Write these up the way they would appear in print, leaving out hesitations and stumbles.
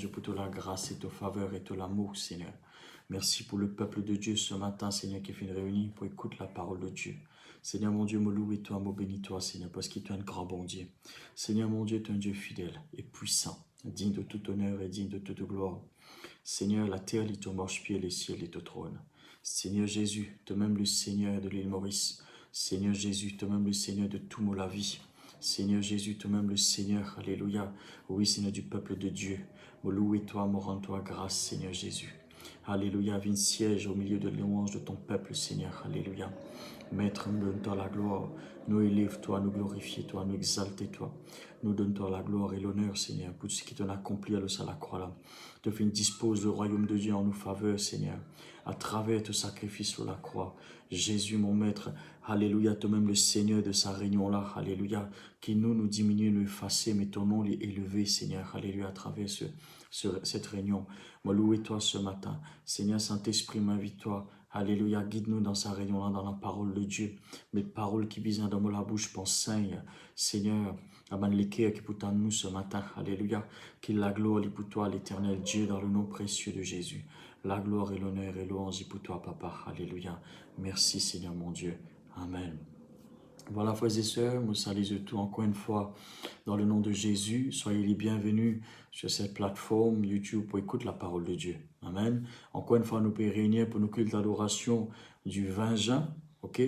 Dieu, pour toute la grâce et ta faveur et tout l'amour, Seigneur. Merci pour le peuple de Dieu ce matin, Seigneur, qui est fait réunir pour écouter la parole de Dieu. Seigneur, mon Dieu, me loue et toi, me bénis toi, Seigneur, parce qu'il est un grand bon Dieu. Seigneur, mon Dieu, tu es un Dieu fidèle et puissant, digne de tout honneur et digne de toute gloire. Seigneur, la terre est ton marche-pied et le ciel est ton trône. Seigneur Jésus, toi-même le Seigneur de l'île Maurice. Seigneur Jésus, toi-même le Seigneur de tout la vie. Seigneur Jésus, toi-même le Seigneur, alléluia. Oui, Seigneur du peuple de Dieu. Me louer toi, me rendre toi grâce, Seigneur Jésus. Alléluia, viens siège au milieu de louanges de ton peuple, Seigneur. Alléluia. Maître, nous donne-toi la gloire. Nous élève-toi, nous glorifie-toi, nous exalte-toi. Nous donne-toi la gloire et l'honneur, Seigneur, pour ce qui t'en accompli à la croix là. Te fais dispose le royaume de Dieu en nous faveur, Seigneur, à travers ton sacrifice sur la croix. Jésus, mon Maître, alléluia, toi-même le Seigneur de sa réunion là, alléluia, qui nous diminue, nous effacer, mais ton nom est élevé, Seigneur, alléluia, à travers cette réunion. Moi, louez-toi ce matin. Seigneur Saint-Esprit, m'invite-toi. Alléluia, guide-nous dans sa réunion-là, dans la parole de Dieu. Mes paroles qui visent dans la bouche, penseigne, Seigneur, aban l'équerre qui peut en nous ce matin. Alléluia, qu'il la gloire est pour toi, l'éternel Dieu, dans le nom précieux de Jésus. La gloire et l'honneur et louange est pour toi, Papa. Alléluia. Merci, Seigneur mon Dieu. Amen. Voilà, frères et sœurs, nous saluons tout encore une fois dans le nom de Jésus. Soyez les bienvenus sur cette plateforme YouTube pour écouter la parole de Dieu. Amen. Encore une fois, nous pouvons réunir pour nos cultes d'adoration du 20 juin. Ok?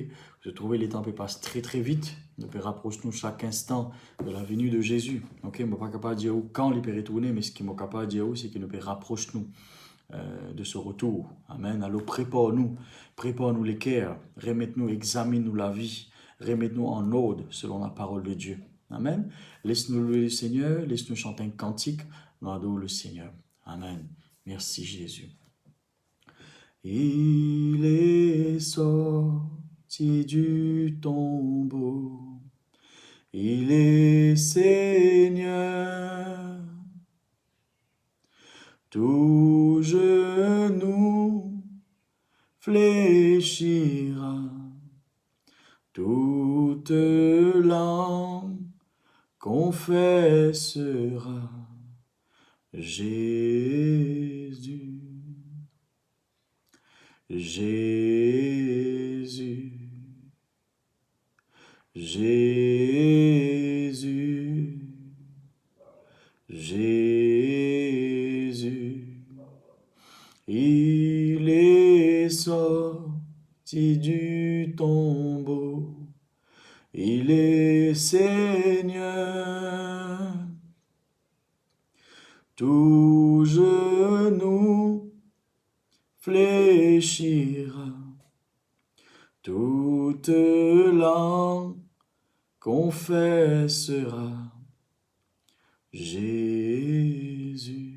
Vous trouvez, les temps passent très très vite. Nous pouvons rapprocher nous chaque instant de la venue de Jésus. Ok? Je ne suis pas capable de dire quand il peut retourner, mais ce qui est capable de dire, c'est que nous pouvons rapprocher nous de ce retour. Amen. Alors prépare-nous les cœurs, remette-nous, examine-nous la vie, remette-nous en ordre selon la parole de Dieu. Amen. Laisse-nous louer le Seigneur, laisse-nous chanter un cantique, nous adorons le Seigneur. Amen. Merci Jésus. Il est sorti du tombeau, il est Seigneur. Tout genou fléchira, toute langue confessera Jésus, Jésus, Jésus, Jésus. Il est sorti du tombeau, il est Seigneur. Tout genou fléchira, toute langue confessera Jésus.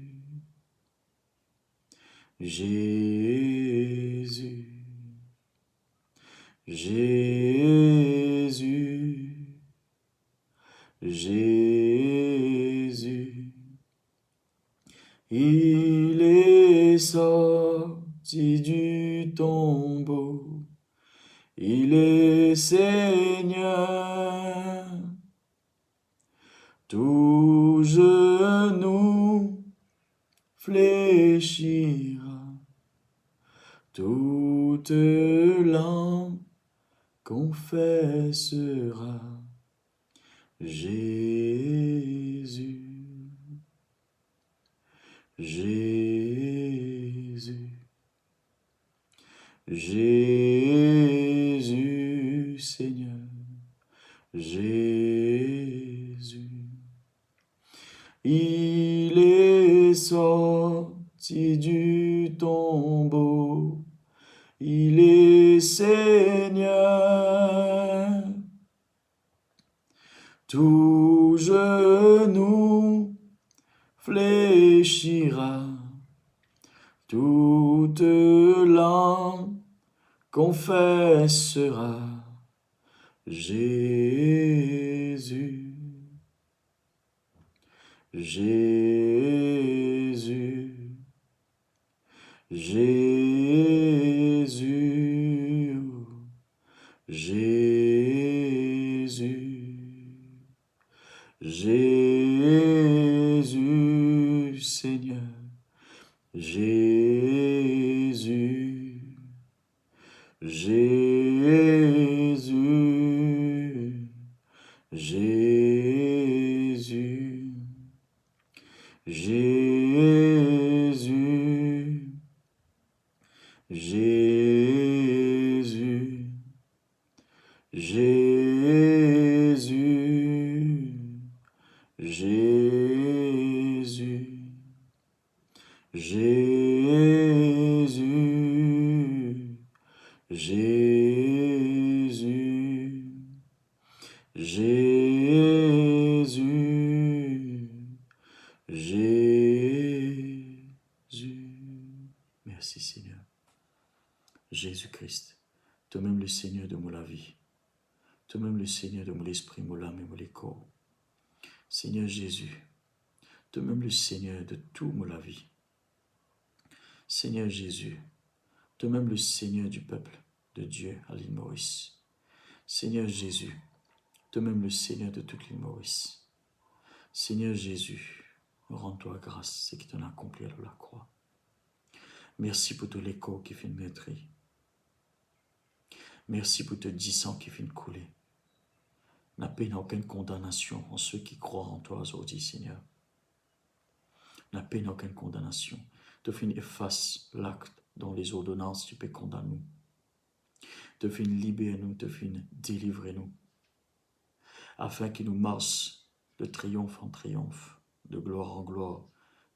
Jésus, Jésus, Jésus, il est sorti du tombeau, il est Seigneur. Tout genou fléchira, toute langue confessera Jésus, Jésus, Jésus, Seigneur, Jésus. Il est sorti du tombeau, il est Seigneur. Tout genou fléchira, toute langue confessera Jésus, Jésus, Jésus, Jésus, Jésus, Seigneur. Jésus, Jésus, Jésus, Jésus, Jésus, Jésus, Jésus, Jésus, Jésus, Jésus, Jésus. Merci Seigneur. Jésus-Christ, toi-même le Seigneur de mon la vie, toi-même le Seigneur de mon esprit, mon âme et mon corps. Seigneur Jésus, toi-même le Seigneur de tout mon la vie. Seigneur Jésus, toi-même le Seigneur du peuple de Dieu à l'île Maurice. Seigneur Jésus, toi-même le Seigneur de toute l'île Maurice. Seigneur Jésus, rends-toi grâce, ce qui t'en a accompli à la croix. Merci pour tous les corps qui finissent maîtrise. Merci pour te 10 ans qui finissent couler. N'a peine aucune condamnation en ceux qui croient en toi aujourd'hui, Seigneur. N'a peine aucune condamnation. Te fin efface l'acte dont les ordonnances tu peux condamner nous. Te fin libérer nous, te fin délivrer nous. Afin qu'il nous marche de triomphe en triomphe, de gloire en gloire,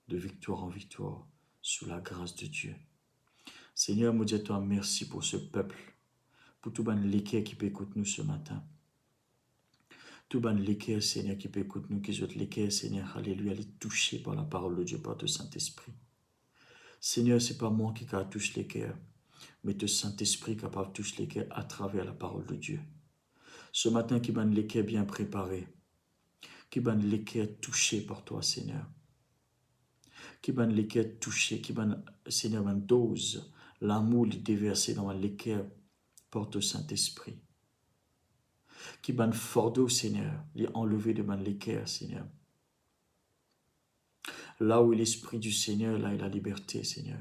de victoire en victoire, sous la grâce de Dieu. Seigneur, mon Dieu, toi, merci pour ce peuple, pour tout ban l'équerre qui peut écouter nous ce matin. Tout ban l'équerre, Seigneur, qui peut écouter nous, qui jette l'équerre, Seigneur, alléluia, elle est touchée par la parole de Dieu, par le Saint-Esprit. Seigneur, ce n'est pas moi qui touche l'équerre, mais le Saint-Esprit capable de toucher l'équerre à travers la parole de Dieu. Ce matin, qui ban l'équerre bien préparé, qui ban l'équerre touché par toi, Seigneur. Qui ban l'équerre touché, qui ban, Seigneur, ban dose, l'amour déversé dans l'équerre par le Saint-Esprit. Qui ban fardeau, Seigneur, les enlevé de ban l'équerre, Seigneur. Là où est l'Esprit du Seigneur, là est la liberté, Seigneur.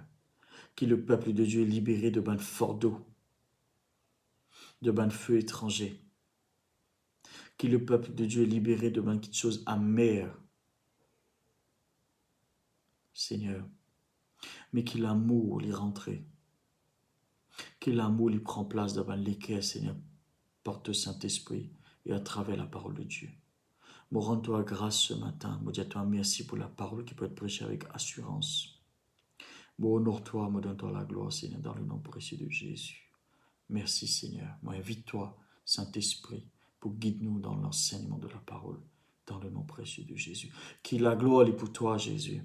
Qui le peuple de Dieu est libéré de ban fardeau, de ban feu étranger. Qui le peuple de Dieu est libéré de ban quelque chose amère, Seigneur. Mais qui l'amour l'y rentré. Qui l'amour l'y prend place devant l'équerre, Seigneur, par le Saint-Esprit et à travers la parole de Dieu. Me rends-toi grâce ce matin. Me dis-toi merci pour la parole qui peut être prêchée avec assurance. Me honore-toi, me donne-toi la gloire, Seigneur, dans le nom précieux de Jésus. Merci, Seigneur. Moi, invite-toi, Saint-Esprit, pour guider-nous dans l'enseignement de la parole, dans le nom précieux de Jésus. Qui la gloire est pour toi, Jésus.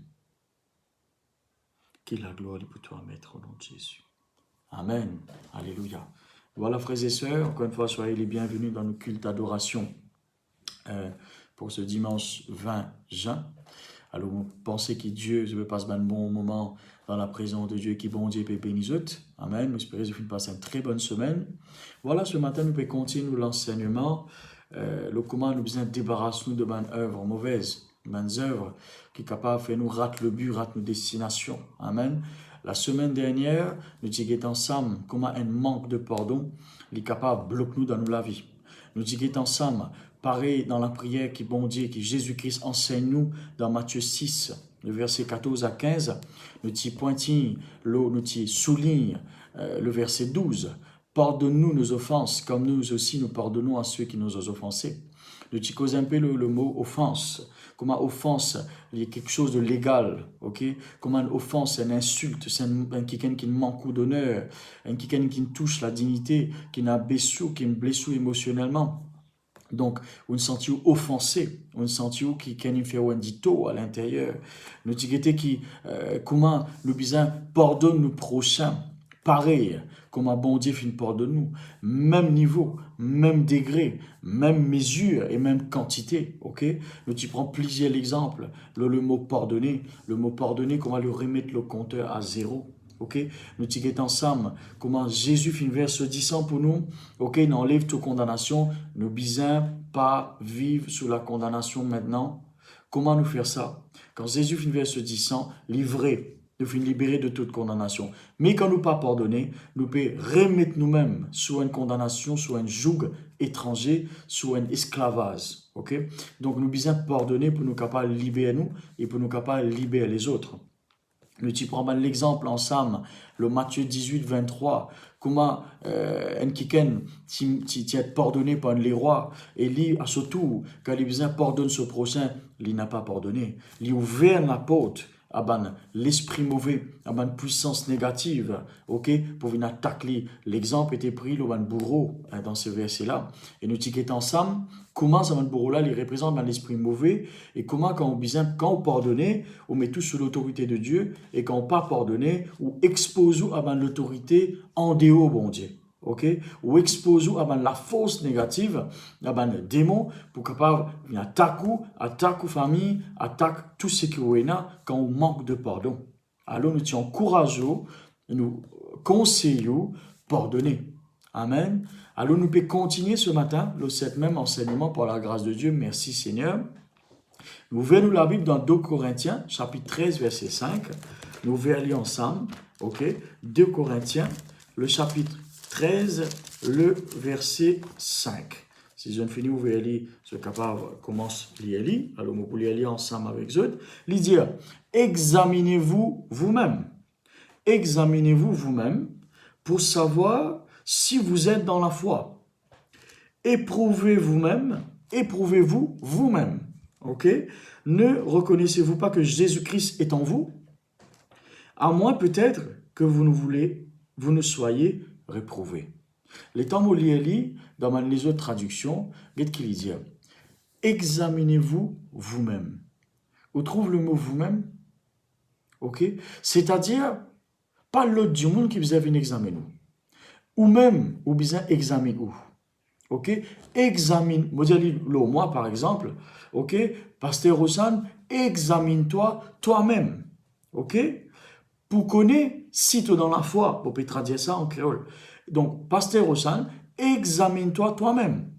Qui la gloire est pour toi, Maître, au nom de Jésus. Amen. Alléluia. Voilà, frères et sœurs, encore une fois, soyez les bienvenus dans nos cultes d'adoration pour ce dimanche 20 juin. Alors, vous pensez que Dieu je veux passer un bon moment dans la présence de Dieu, qui bon Dieu peut bénir nous. Amen. Nous espérons que vous passez une très bonne semaine. Voilà, ce matin, nous pouvons continuer l'enseignement. Le comment nous besoin débarrasser nous de bonnes œuvres mauvaises, bonnes œuvres qui sont capables de faire nous rater le but, rater nos destinations. Amen. La semaine dernière, nous disons ensemble comment un manque de pardon est capable de bloquer nous dans la vie. Nous disons ensemble, pareil dans la prière qui bon Dieu, qui Jésus-Christ enseigne nous dans Matthieu 6, le verset 14 à 15, nous disons pointille, nous disons souligne le verset 12. Pardonne-nous nos offenses, comme nous aussi nous pardonnons à ceux qui nous ont offensés. Nous disons un peu le mot offense. Comment offense, il y a quelque chose de légal, ok? Comment une offense, c'est une insulte, c'est quelqu'un qui manque d'honneur, quelqu'un qui touche la dignité, qui n'a blessé, qui me blesse émotionnellement. Donc, on se sent offensé, on se sent qui nous fait un dito à l'intérieur. Nous disons comment nous besoin pardonne nos prochains. Pareil, comme un bon Dieu fait une pardonne nous. Même niveau, même degré, même mesure et même quantité. Ok? Nous tu prends plusieurs exemples. Le mot pardonner, comment lui remettre le compteur à 0. Ok? Nous disons ensemble comment Jésus fait une verse 10 pour nous. Ok? Il enlève toute condamnation. Nous besoin pas vivre sous la condamnation maintenant. Comment nous faire ça? Quand Jésus finit verset 10, livré, nous finissons libérés de toute condamnation. Mais quand nous pas pardonner, nous pouvons remettre nous-mêmes sous une condamnation, sous un joug étranger, sous un esclavage. Ok? Donc nous besoin pardonner pour nous capables de libérer nous et pour nous capables de libérer les autres. Nous prenons l'exemple ensemble, le Matthieu 18, 23, comment un kiken est pardonné par les rois, et lui, surtout, quand il besoin pardonne ce prochain, il n'a pas pardonné. Il ouvert la porte à l'esprit mauvais, à une puissance négative, ok, pour venir attaquer. L'exemple était pris, le bourreau, dans ce verset-là. Et nous tiquons ensemble, comment ce bourreau-là, il représente l'esprit mauvais, et comment, quand on pardonne, on met tout sous l'autorité de Dieu, et quand on pas pardonné, on expose à l'autorité en dehors, bon Dieu. Ok, ou expose à la force négative, à le démon, pour capable attaquer famille, attaque tout ce qui est là quand on manque de pardon. Alors nous sommes courageux, nous conseillons pardonner. Amen. Alors nous pouvons continuer ce matin cette même enseignement par la grâce de Dieu. Merci Seigneur. Nous verrons la Bible dans 2 Corinthiens, chapitre 13, verset 5. Nous verrons ensemble, ok, 2 Corinthiens, le chapitre 13, le verset 5. Si je ne finis, vous verrez lire ce capable commence à lire. Alors, nous pouvons lire ensemble avec eux. Il dit, examinez-vous vous-même. Examinez-vous vous-même pour savoir si vous êtes dans la foi. Éprouvez vous-même, éprouvez-vous vous-même. Ok? Ne reconnaissez-vous pas que Jésus-Christ est en vous? À moins peut-être que vous ne soyez réprouvé. Les temps où lit dans les autres traductions, qu'est-ce qu'il dit? Examinez-vous vous-même. Où trouve le mot vous-même? Ok? C'est-à-dire, pas l'autre du monde qui vous a venu examiner. Ou même, ou bien examine où. Ok? Examine, moi par exemple, ok? Pasteur Rosan, examine-toi toi-même. Ok? Pour connaître si tu es dans la foi, on peut traduire ça en créole. Donc, Pasteur Rosan, examine-toi toi-même.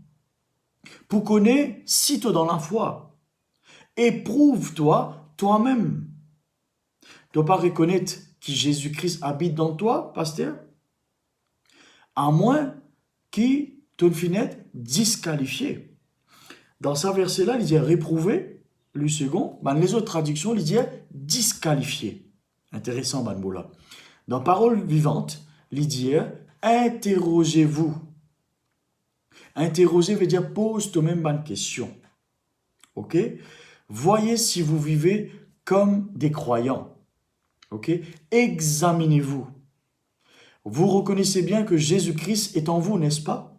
Pour connaître si tu es dans la foi. Éprouve-toi toi-même. Tu ne dois pas reconnaître que Jésus-Christ habite dans toi, pasteur? À moins qu'il te finisse disqualifié. Dans ce verset-là, il dit réprouvé, le second. Les autres traductions, il dit disqualifié. Intéressant, Banbola. Dans Parole vivante, il dit interrogez-vous. Interroger veut dire pose toi-même une question. Ok? Voyez si vous vivez comme des croyants. Ok? Examinez-vous. Vous reconnaissez bien que Jésus-Christ est en vous, n'est-ce pas?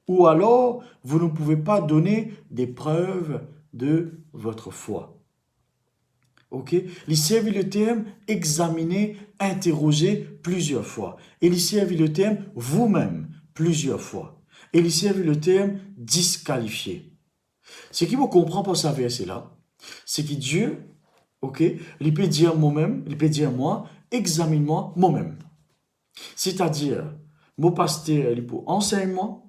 Ou alors, vous ne pouvez pas donner des preuves de votre foi. Ok? Ici, il y a le terme examiner, interroger plusieurs fois. Et ici, il y a le terme vous-même plusieurs fois. Et ici, il y a le terme disqualifier. Ce qui me comprend pour ce verset-là, c'est que Dieu, ok, il peut dire moi-même, il peut dire moi, examine-moi moi-même. C'est-à-dire, mon pasteur, il peut enseigner moi,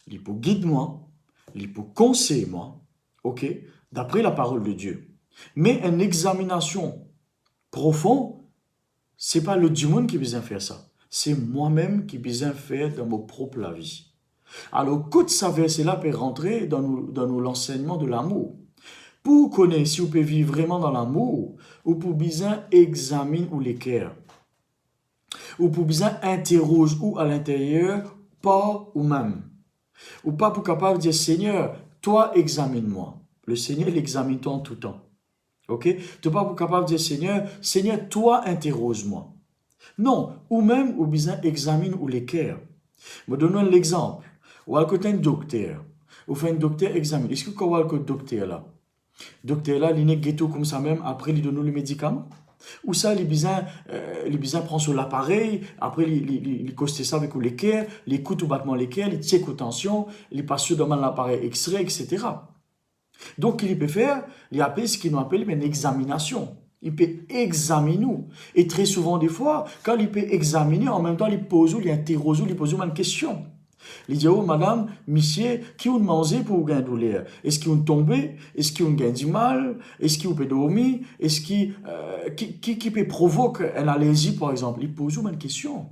il peut guider moi, il peut conseiller moi, ok, d'après la parole de Dieu. Mais une examination profonde, ce n'est pas le démon qui besoin faire ça. C'est moi-même qui besoin faire dans mon propre vie. Alors, quand ça verset-là peut rentrer dans l'enseignement de l'amour. Pour connaître si vous pouvez vivre vraiment dans l'amour, ou pour besoin examiner ou les cœurs. Ou pour besoin interroger ou à l'intérieur, pas ou même. Ou pas pour capable de dire, Seigneur, toi examine-moi. Le Seigneur l'examine-toi en tout temps. Ok? Tu n'es pas capable de dire, Seigneur, toi interroge-moi. Non, ou même, ou besoin examine ou les cœurs. Je donne l'exemple. Ou à côté un docteur. Ou fait un docteur examine. Est-ce que vous avez un docteur là? Docteur là, il est ghetto comme ça même, après il donne le médicament? Ou ça, les besoins prend sur l'appareil, après il coste ça avec les cœurs, il écoute au battement les cœurs, il check aux tensions, il passe sur l'appareil X-ray, etc. Donc, il peut faire, il appelle ce qu'il nous appelle une examination. Il peut examiner nous. Et très souvent, des fois, quand il peut examiner, en même temps, il pose ou il interroge ou il pose une question. Il dit, oh madame, monsieur, qui ont mangé pour gagner douleur? Est-ce qu'ils ont tombé? Est-ce qu'ils ont gagné du mal? Est-ce qu'ils ont dormi? Est-ce qui peut provoquer une allergie, par exemple? Il pose une question.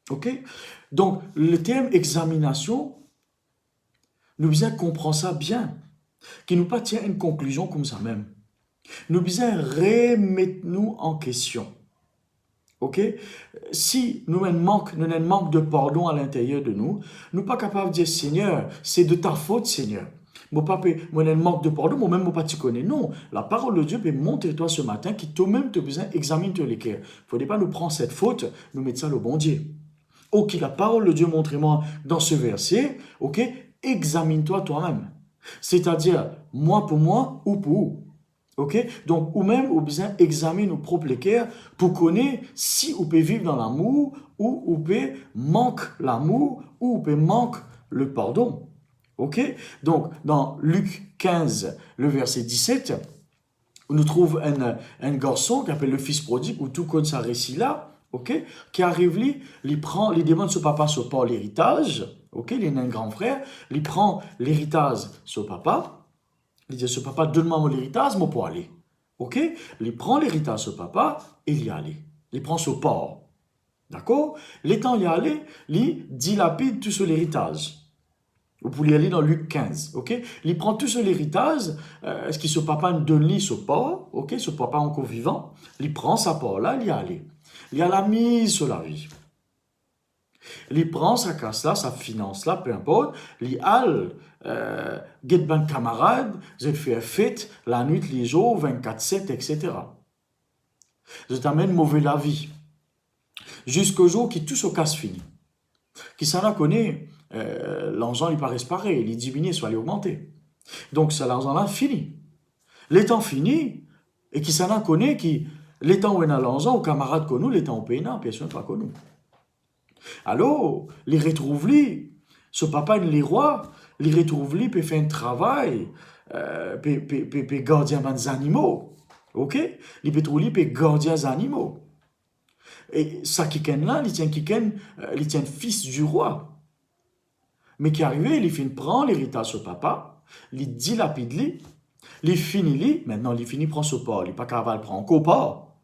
Ok? Donc, le terme examination, nous besoin comprendre ça bien, qui nous pas tient une conclusion comme ça même. Nous besoin remettre nous en question. Ok? Si nous avons un manque de pardon à l'intérieur de nous, nous ne sommes pas capables de dire Seigneur, c'est de ta faute, Seigneur. Moi, un manque de pardon, moi-même, moi, pas tu connais. Non, la parole de Dieu peut montrer toi ce matin qui toi-même te besoin examine les cœurs. Il ne faudrait pas nous prendre cette faute, nous mettre ça au bon Dieu. Ok, la parole de Dieu montre-moi dans ce verset, ok, examine-toi toi-même. C'est-à-dire, moi pour moi ou pour où. Ok? Donc, ou même, ou besoin examiner nos propres cœurs pour connaître si on peut vivre dans l'amour ou on peut manquer l'amour ou on peut manquer le pardon. Ok? Donc, dans Luc 15, le verset 17, on nous trouve un garçon qui appelle le fils prodigue, ou tout comme ça récit là, ok? Qui arrive, il demande son papa sur part l'héritage, ok? Il est un grand frère, il prend l'héritage sur papa. Il dit, ce papa, donne-moi mon héritage, moi pour aller. Ok? Il prend l'héritage ce papa et il y allait. Il prend ce port. D'accord? L'étant y aller, il dilapide tout sur l'héritage. Vous pouvez y aller dans Luc 15. Ok? Il prend tout sur l'héritage. Est-ce que ce papa donne lui ce port? Ok? Ce papa encore vivant. Il prend sa part là, il y allait. Il y a la mise sur la vie. Il prend sa casse là, sa finance là, peu importe. Il all, get ben camarade, je fais fête la nuit, les jours, 24/7, etc. Je t'amène mauvais la vie. Jusqu'au jour qui tout se casse fini. Qui s'en a connaît, l'argent il paraît pareil, il diminue, soit il augmenter. Donc c'est l'argent là fini. Les temps fini, et qui s'en a connaît qui, les temps où on a l'argent, aux camarades que nous, les temps où on paye, non, personne pas que nous. Alors, les retrouve lui, ce papa les rois, les retrouve lui, peut faire un travail, peut garder des animaux, ok? Il peut trouver peut garder des animaux. Et ça qui là, il tient fils du roi. Mais qui arrivé, il finit prendre l'héritage sur papa, il dilapide lui, il finit lui, maintenant il finit prendre ce port, il pas capable de prendre encore port,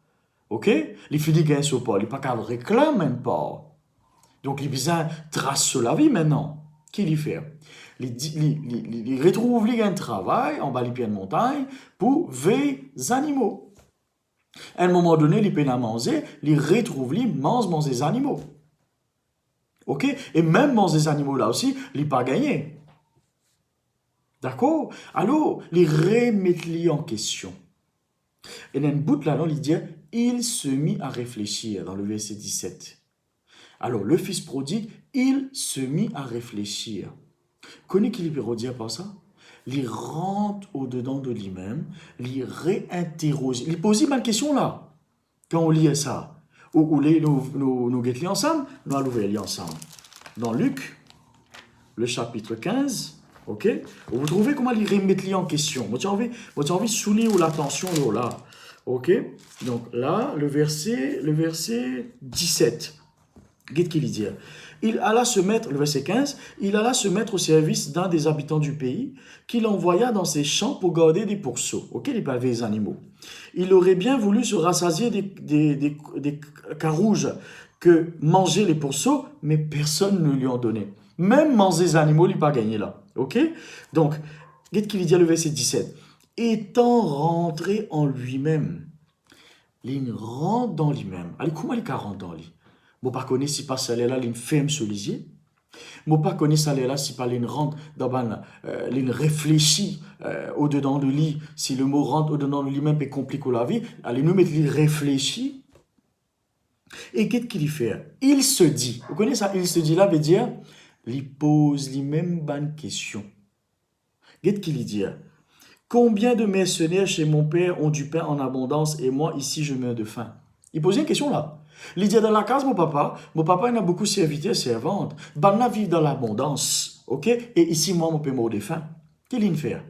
ok? Il finit gagner ce port, il pas capable de réclamer un port. Donc, il besoin trace sur la vie maintenant. Qu'est-ce qu'il fait? Il retrouve un travail en bas de montagne pour veiller les animaux. À un moment donné, il peut manger, il retrouve, il mange des animaux. Ok? Et même manger des animaux là aussi, il pas gagné. D'accord? Alors, il remet en question. Et dans le bout là, il dit, il se mit à réfléchir dans le verset 17. Alors, le fils prodigue, il se mit à réfléchir. Connais qu'il peut dire par ça? Il rentre au-dedans de lui-même, il réinterroge. Il pose une question là, quand on lit ça. Ou nous guettons ensemble, nous allons lire ensemble. Dans Luc, le chapitre 15, ok? Vous trouvez comment il remet en question. Moi, j'ai envie de souligner l'attention là. Ok? Donc là, le verset 17. Qu'est-ce qu'il dit? Il alla se mettre, le verset 15, il alla se mettre au service d'un des habitants du pays, qu'il envoya dans ses champs pour garder des pourceaux, auxquels il avait les animaux. Il aurait bien voulu se rassasier des carouges que mangeaient les pourceaux, mais personne ne lui en donnait. Même manger les animaux, il n'a pas gagné là. Ok? Donc, qu'est-ce qu'il dit le verset 17? Étant rentré en lui-même, il rentre dans lui-même. Allez, comment il rentre dans lui? Je ne connais pas si pas ça là, il ferme sur les yeux. Je ne connais pas ça là si pas il rentre dans il réfléchit au-dedans de lui. Si le mot rentre au-dedans de lui-même peut compliquer la vie, allez nous mettre il réfléchit. Et qu'est-ce qu'il fait? Il se dit. Vous connaissez ça? Il se dit là veut dire, il pose les mêmes bonnes questions. Qu'est-ce qu'il dit? Combien de mercenaires chez mon père ont du pain en abondance et moi ici je meurs de faim? Il pose une question là. Il dit dans la case, mon papa il a beaucoup de serviteurs et servantes. Banna vivent dans l'abondance. Ok? Et ici, moi, mon père mort de faim. Qu'est-ce qu'il fait?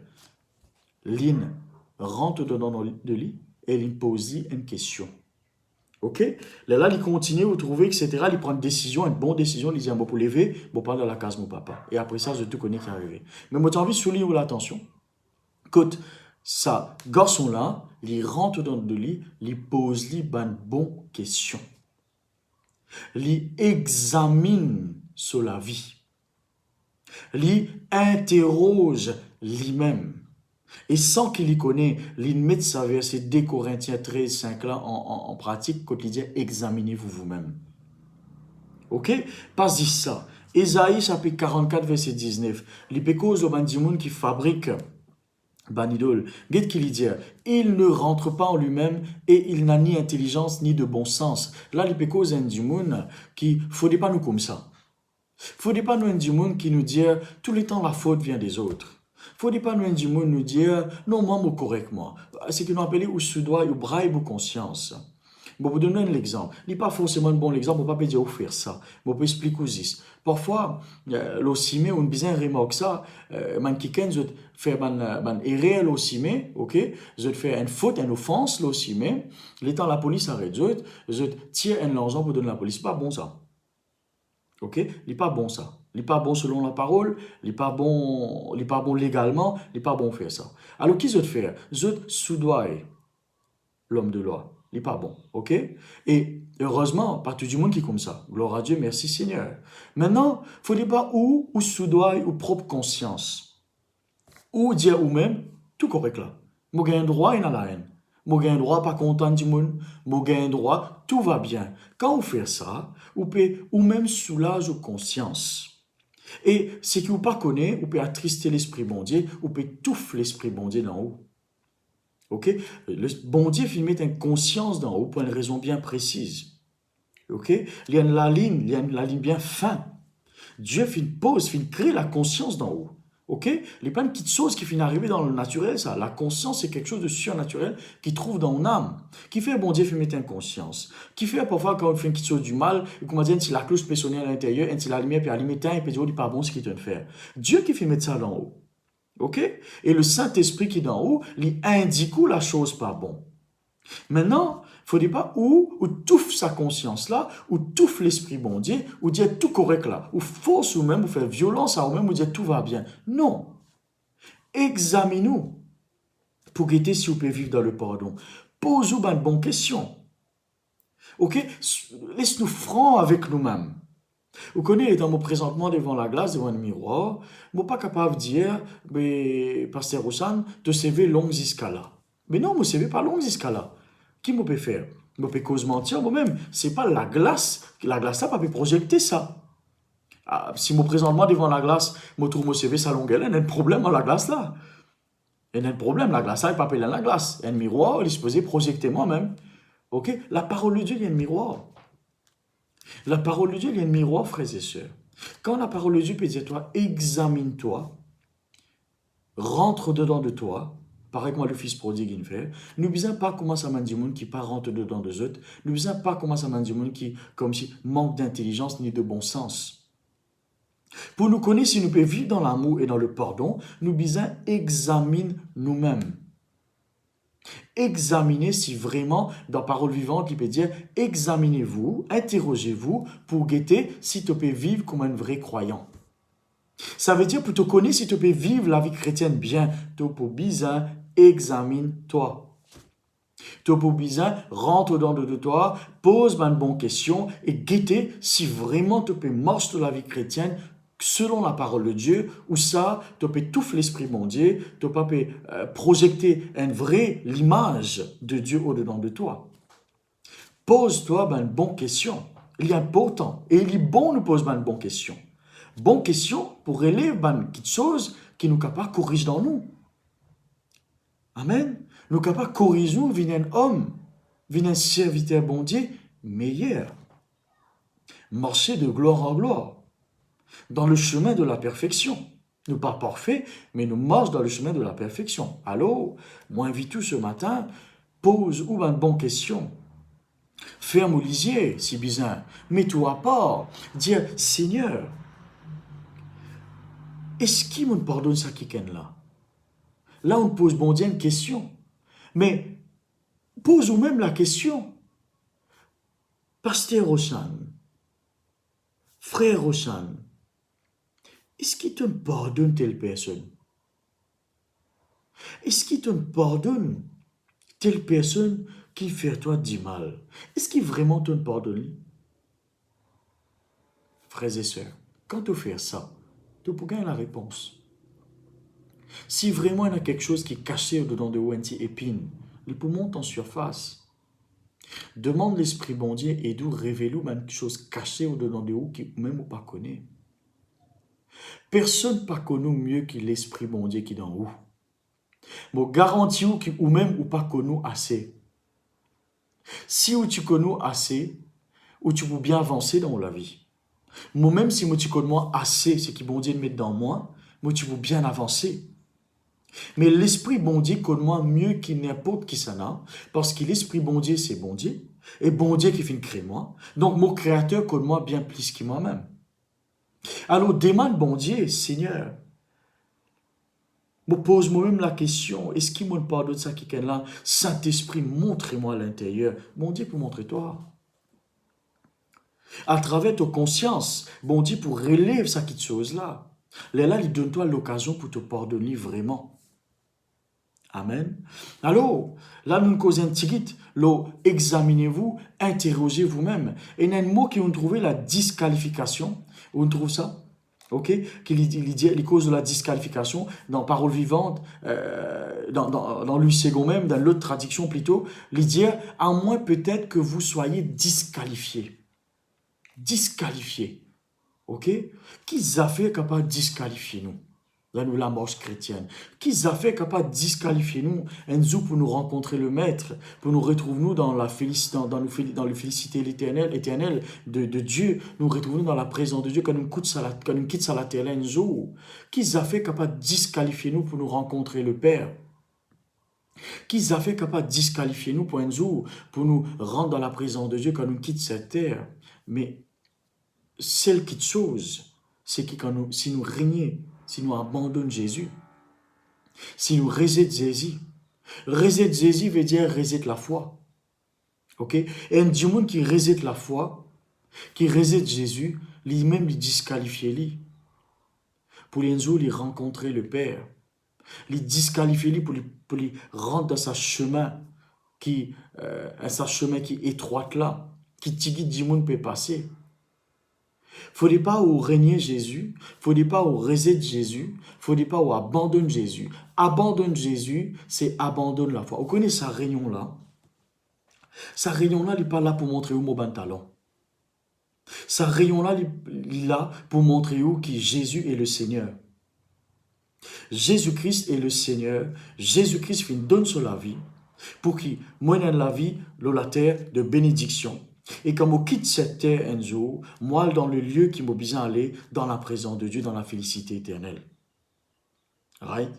L'in rentre dedans de lui et il pose une question. Ok? Là, il continue, vous trouvez, etc. Il prend une décision, une bonne décision. Il dit, bon, pour lever, bon, prendre la case, mon papa. Et après ça, je te connais qui est arrivé. Mais moi, j'ai envie de souligner l'attention. Écoute, ça, garçon-là, il rentre dans le lit, il pose lui une bonne question. Il examine sur la vie. Il interroge lui-même. Et sans qu'il y connaisse, il met sa verset 2 Corinthiens 13, 5 là en pratique, quand il dit examinez-vous vous-même. Ok? Pas dit ça. Ésaïe chapitre 44, verset 19. Il peut cause au bandimoun qui fabrique Banidol, qu'est-ce qu'il dit? Il ne rentre pas en lui-même et il n'a ni intelligence ni de bon sens. Là, il peut causer un dimoun qui faudrait pas nous comme ça. Faudrait pas nous un dimoun qui nous dit tout le temps la faute vient des autres. Faudrait pas nous un dimoun nous dire non, moi, moi, correctement. C'est qu'il nous appelle ou soudois ou braille ou conscience. Bon, pour donner un exemple, il n'est pas forcément un bon exemple, on ne peut pas dire où faire ça. Mais on peut expliquer aussi. Parfois, l'osimé, on bien remarque ça, man kiken, je faire man erreur l'osimé, ok? Je faire une faute, une offense l'osimé, l'étant la police arrête, je tire un l'argent pour donner la police. C'est pas bon ça. Ok? Il n'est pas bon ça. Il n'est pas bon selon la parole, il n'est pas bon légalement, il n'est pas bon faire ça. Alors, qui je te faire? Je soudoie l'homme de loi. Il n'est pas bon, ok? Et heureusement, pas tout le monde qui est comme ça. Gloire à Dieu, merci Seigneur. Maintenant, il ne faut pas ou soudoyer ou propre conscience. Ou dire ou même, tout correct là. Moi j'ai un droit, il y a la haine. Moi j'ai un droit, pas content du monde. Moi j'ai un droit, tout va bien. Quand on fait ça, on peut ou même soulage aux conscience. Et ce qui vous pas connaît, on peut attrister l'esprit bon Dieu, on peut touffer l'esprit bon Dieu d'en haut. Ok? Le bon Dieu, il met une conscience d'en haut pour une raison bien précise. Ok? Il y a la ligne bien fin. Dieu crée la conscience d'en haut. Ok? Il y a plein de petites choses qui finissent arriver dans le naturel, ça. La conscience, c'est quelque chose de surnaturel qui trouve dans l'âme. Qui fait, bon Dieu, il met une conscience. Qui fait, parfois, quand on fait une petite chose du mal, comme on dit, si la cloche peut sonner à l'intérieur, si la lumière peut allumer, et puis dire, oh, il n'est pas bon ce qu'il te fait. Dieu qui fait mettre ça d'en haut. Ok? Et le Saint-Esprit qui est d'en haut, lui indique où la chose pas bon. Maintenant, il ne faudrait pas ou touffe sa conscience là, ou touffe l'esprit bon Dieu, ou dire tout correct là, ou force ou même, ou faire violence à vous-même, ou dire tout va bien. Non. Examinez-nous pour guetter si vous pouvez vivre dans le pardon. Posez-vous une bonne question. Ok? Laisse-nous francs avec nous-mêmes. Vous connaissez, étant présentement devant la glace, devant un miroir, je ne suis pas capable de dire, mais Pasteur Rosan, te CV longue jusqu'à là. Mais non, mon CV pas longue jusqu'à là. Qui me peut faire? Je peux cause mentir moi-même. C'est pas la glace là, pas peut projeter ça. Ah, si je présentement devant la glace, je trouve mon CV sa longueur, il y a un problème à la glace là. Il y a un problème, la glace, ça, il pas appeler la glace. Un miroir, il est supposé projeter moi-même. Ok? La parole de Dieu, il y a un miroir. La parole de Dieu, il y a un miroir, frères et sœurs. Quand la parole de Dieu peut dire, toi, examine-toi, rentre dedans de toi, pareil comme le fils prodigue il fait, nous ne disons pas comment ça m'a dit monde qui pas rentre dedans des autres, nous ne disons pas comment ça m'a dit monde qui, comme si, manque d'intelligence ni de bon sens. Pour nous connaître si nous pouvons vivre dans l'amour et dans le pardon, nous disons examine nous-mêmes. Examinez si vraiment, dans Parole vivante, il peut dire examinez-vous, interrogez-vous pour guetter si tu peux vivre comme un vrai croyant. Ça veut dire pour te connaître si tu peux vivre la vie chrétienne bien, tu peux bien examine-toi. Tu peux bien rentre dans de toi, pose une bonne question et guetter si vraiment tu peux marcher la vie chrétienne selon la parole de Dieu, ou ça, tu peux tout l'esprit mon Dieu, tu peux projeter l'image de Dieu au-dedans de toi. Pose-toi une bonne question. Il est important et il est bon de poser une bonne question. Bonne question pour élever une petite chose qui nous capable de corriger dans nous. Amen. Nous capable de corriger nous, venir un homme, venir un serviteur bon Dieu meilleur. Marcher de gloire en gloire. Dans le chemin de la perfection. Nous pas parfaits, mais nous marchons dans le chemin de la perfection. Alors, moi invite tout ce matin, pose ou une bonne question. Ferme les yeux, si bizarre. Mets-toi à part. Dis, Seigneur, est-ce qu'il me pardonne ça qui là? Là, on pose bon Dieu une question. Mais pose ou même la question. Pasteur Roshan, frère Roshan, est-ce qu'il te pardonne telle personne? Est-ce qu'il te pardonne telle personne qui fait toi du mal? Est-ce qu'il vraiment te pardonne? Frères et sœurs, quand tu fais ça, tu peux gagner la réponse. Si vraiment il y a quelque chose qui est caché au-dedans de vous, une épine, il peut monter en surface. Demande l'Esprit bon Dieu et d'où révéler une chose cachée au-dedans de vous qui même vous pas connaît. Personne pas connu mieux que l'Esprit bon Dieu qui est dans vous. Je garantis vous ou même ou pas connu assez. Si ou tu connais assez, ou tu peux bien avancer dans la vie. Moi même si moi tu connais moi assez, ce qui bon Dieu met dans moi tu peux bien avancer. Mais l'Esprit bon Dieu connaît moi mieux qu'il n'importe qui ça n'a, parce que l'Esprit bon Dieu c'est bon Dieu, et bon Dieu qui fait créer moi. Donc mon Créateur connaît moi bien plus que moi-même. Alors demande bon Dieu, Seigneur, je pose moi-même la question, est-ce qu'il me pardonne ça quelqu'un là? Saint-Esprit, montrez-moi à l'intérieur. Bon Dieu pour montrer toi. À travers ta conscience, bon Dieu pour relever ça petite chose là. Là, il donne-toi l'occasion pour te pardonner vraiment. Amen. Alors, là, nous causons un petit examinez-vous, interrogez vous-même. Et il y a un mot qui ont trouvé la disqualification. On trouve ça? Ok, il cause de la disqualification dans Parole vivante, dans Louis II même, dans l'autre traduction plutôt, il dit à moins peut-être que vous soyez disqualifiés. Disqualifiés. Ok? Qui a fait capable de disqualifier nous? Là, nous, la marche chrétienne. Qui a fait capable de disqualifier nous, pour nous rencontrer le Maître, pour nous retrouver nous dans la félicité, dans le félicité éternelle de Dieu, nous retrouver dans la présence de Dieu quand nous quitte ça la terre Enzo. Qui a fait capable de disqualifier nous pour nous rencontrer le Père? Qui a fait capable de disqualifier nous pour Enzo, pour nous rendre dans la présence de Dieu quand nous quitte cette terre? Mais celle qui chose, c'est que si nous régnons, si nous abandonnons Jésus, si nous rejetons Jésus veut dire rejeter la foi. Ok? Et un monde qui rejette la foi, qui rejette Jésus, lui-même il disqualifie lui. Pour les rencontrer le Père. Il disqualifie lui pour lui rendre dans sa chemin qui est étroite là, qui tigui du monde peut passer. Faudrait pas au régner Jésus, faudrait pas au rejet Jésus, faudrait pas au abandonne Jésus. Abandonne Jésus, c'est abandonne la foi. Vous connaissez sa réunion là? Sa réunion là, il n'est pas là pour montrer où mon bon talent. Sa réunion là, il est là pour montrer où qui Jésus est le Seigneur. Jésus-Christ est le Seigneur. Jésus-Christ donne sur la vie pour qu'il moyenne la vie, la terre de bénédiction. Et quand on quitte cette terre un jour, moi dans le lieu qui m'a besoin d'aller, dans la présence de Dieu, dans la félicité éternelle. Right?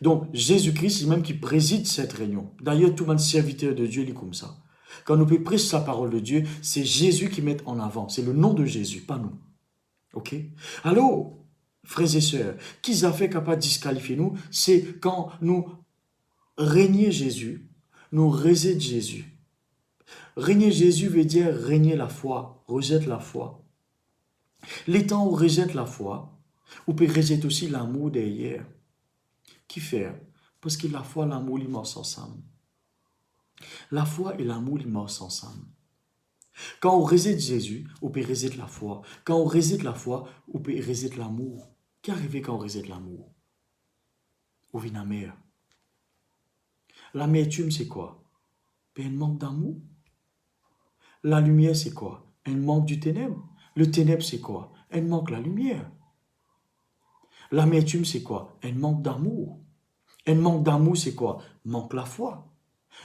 Donc, Jésus-Christ, c'est même qui préside cette réunion. D'ailleurs, tout le monde serviteur de Dieu, il est comme ça. Quand nous pouvons prêcher la parole de Dieu, c'est Jésus qui met en avant. C'est le nom de Jésus, pas nous. Ok? Alors, frères et sœurs, qui a fait capable de disqualifier nous? C'est quand nous régnons Jésus, nous résidons Jésus. Régner Jésus veut dire régner la foi, rejette la foi. Les temps où on rejette la foi, on peut rejeter aussi l'amour derrière. Qui fait? Parce que la foi et l'amour, ils marchent ensemble. La foi et l'amour, ils marchent ensemble. Quand on rejette Jésus, on peut rejeter la foi. Quand on rejette la foi, on peut rejeter l'amour. Qu'arrive quand on rejette l'amour? On vit amer. L'amertume, c'est quoi? Un manque d'amour. La lumière, c'est quoi? Un manque du ténèbre. Le ténèbre, c'est quoi? Un manque la lumière. L'amertume, c'est quoi? Un manque d'amour. Un manque d'amour, c'est quoi? Manque la foi.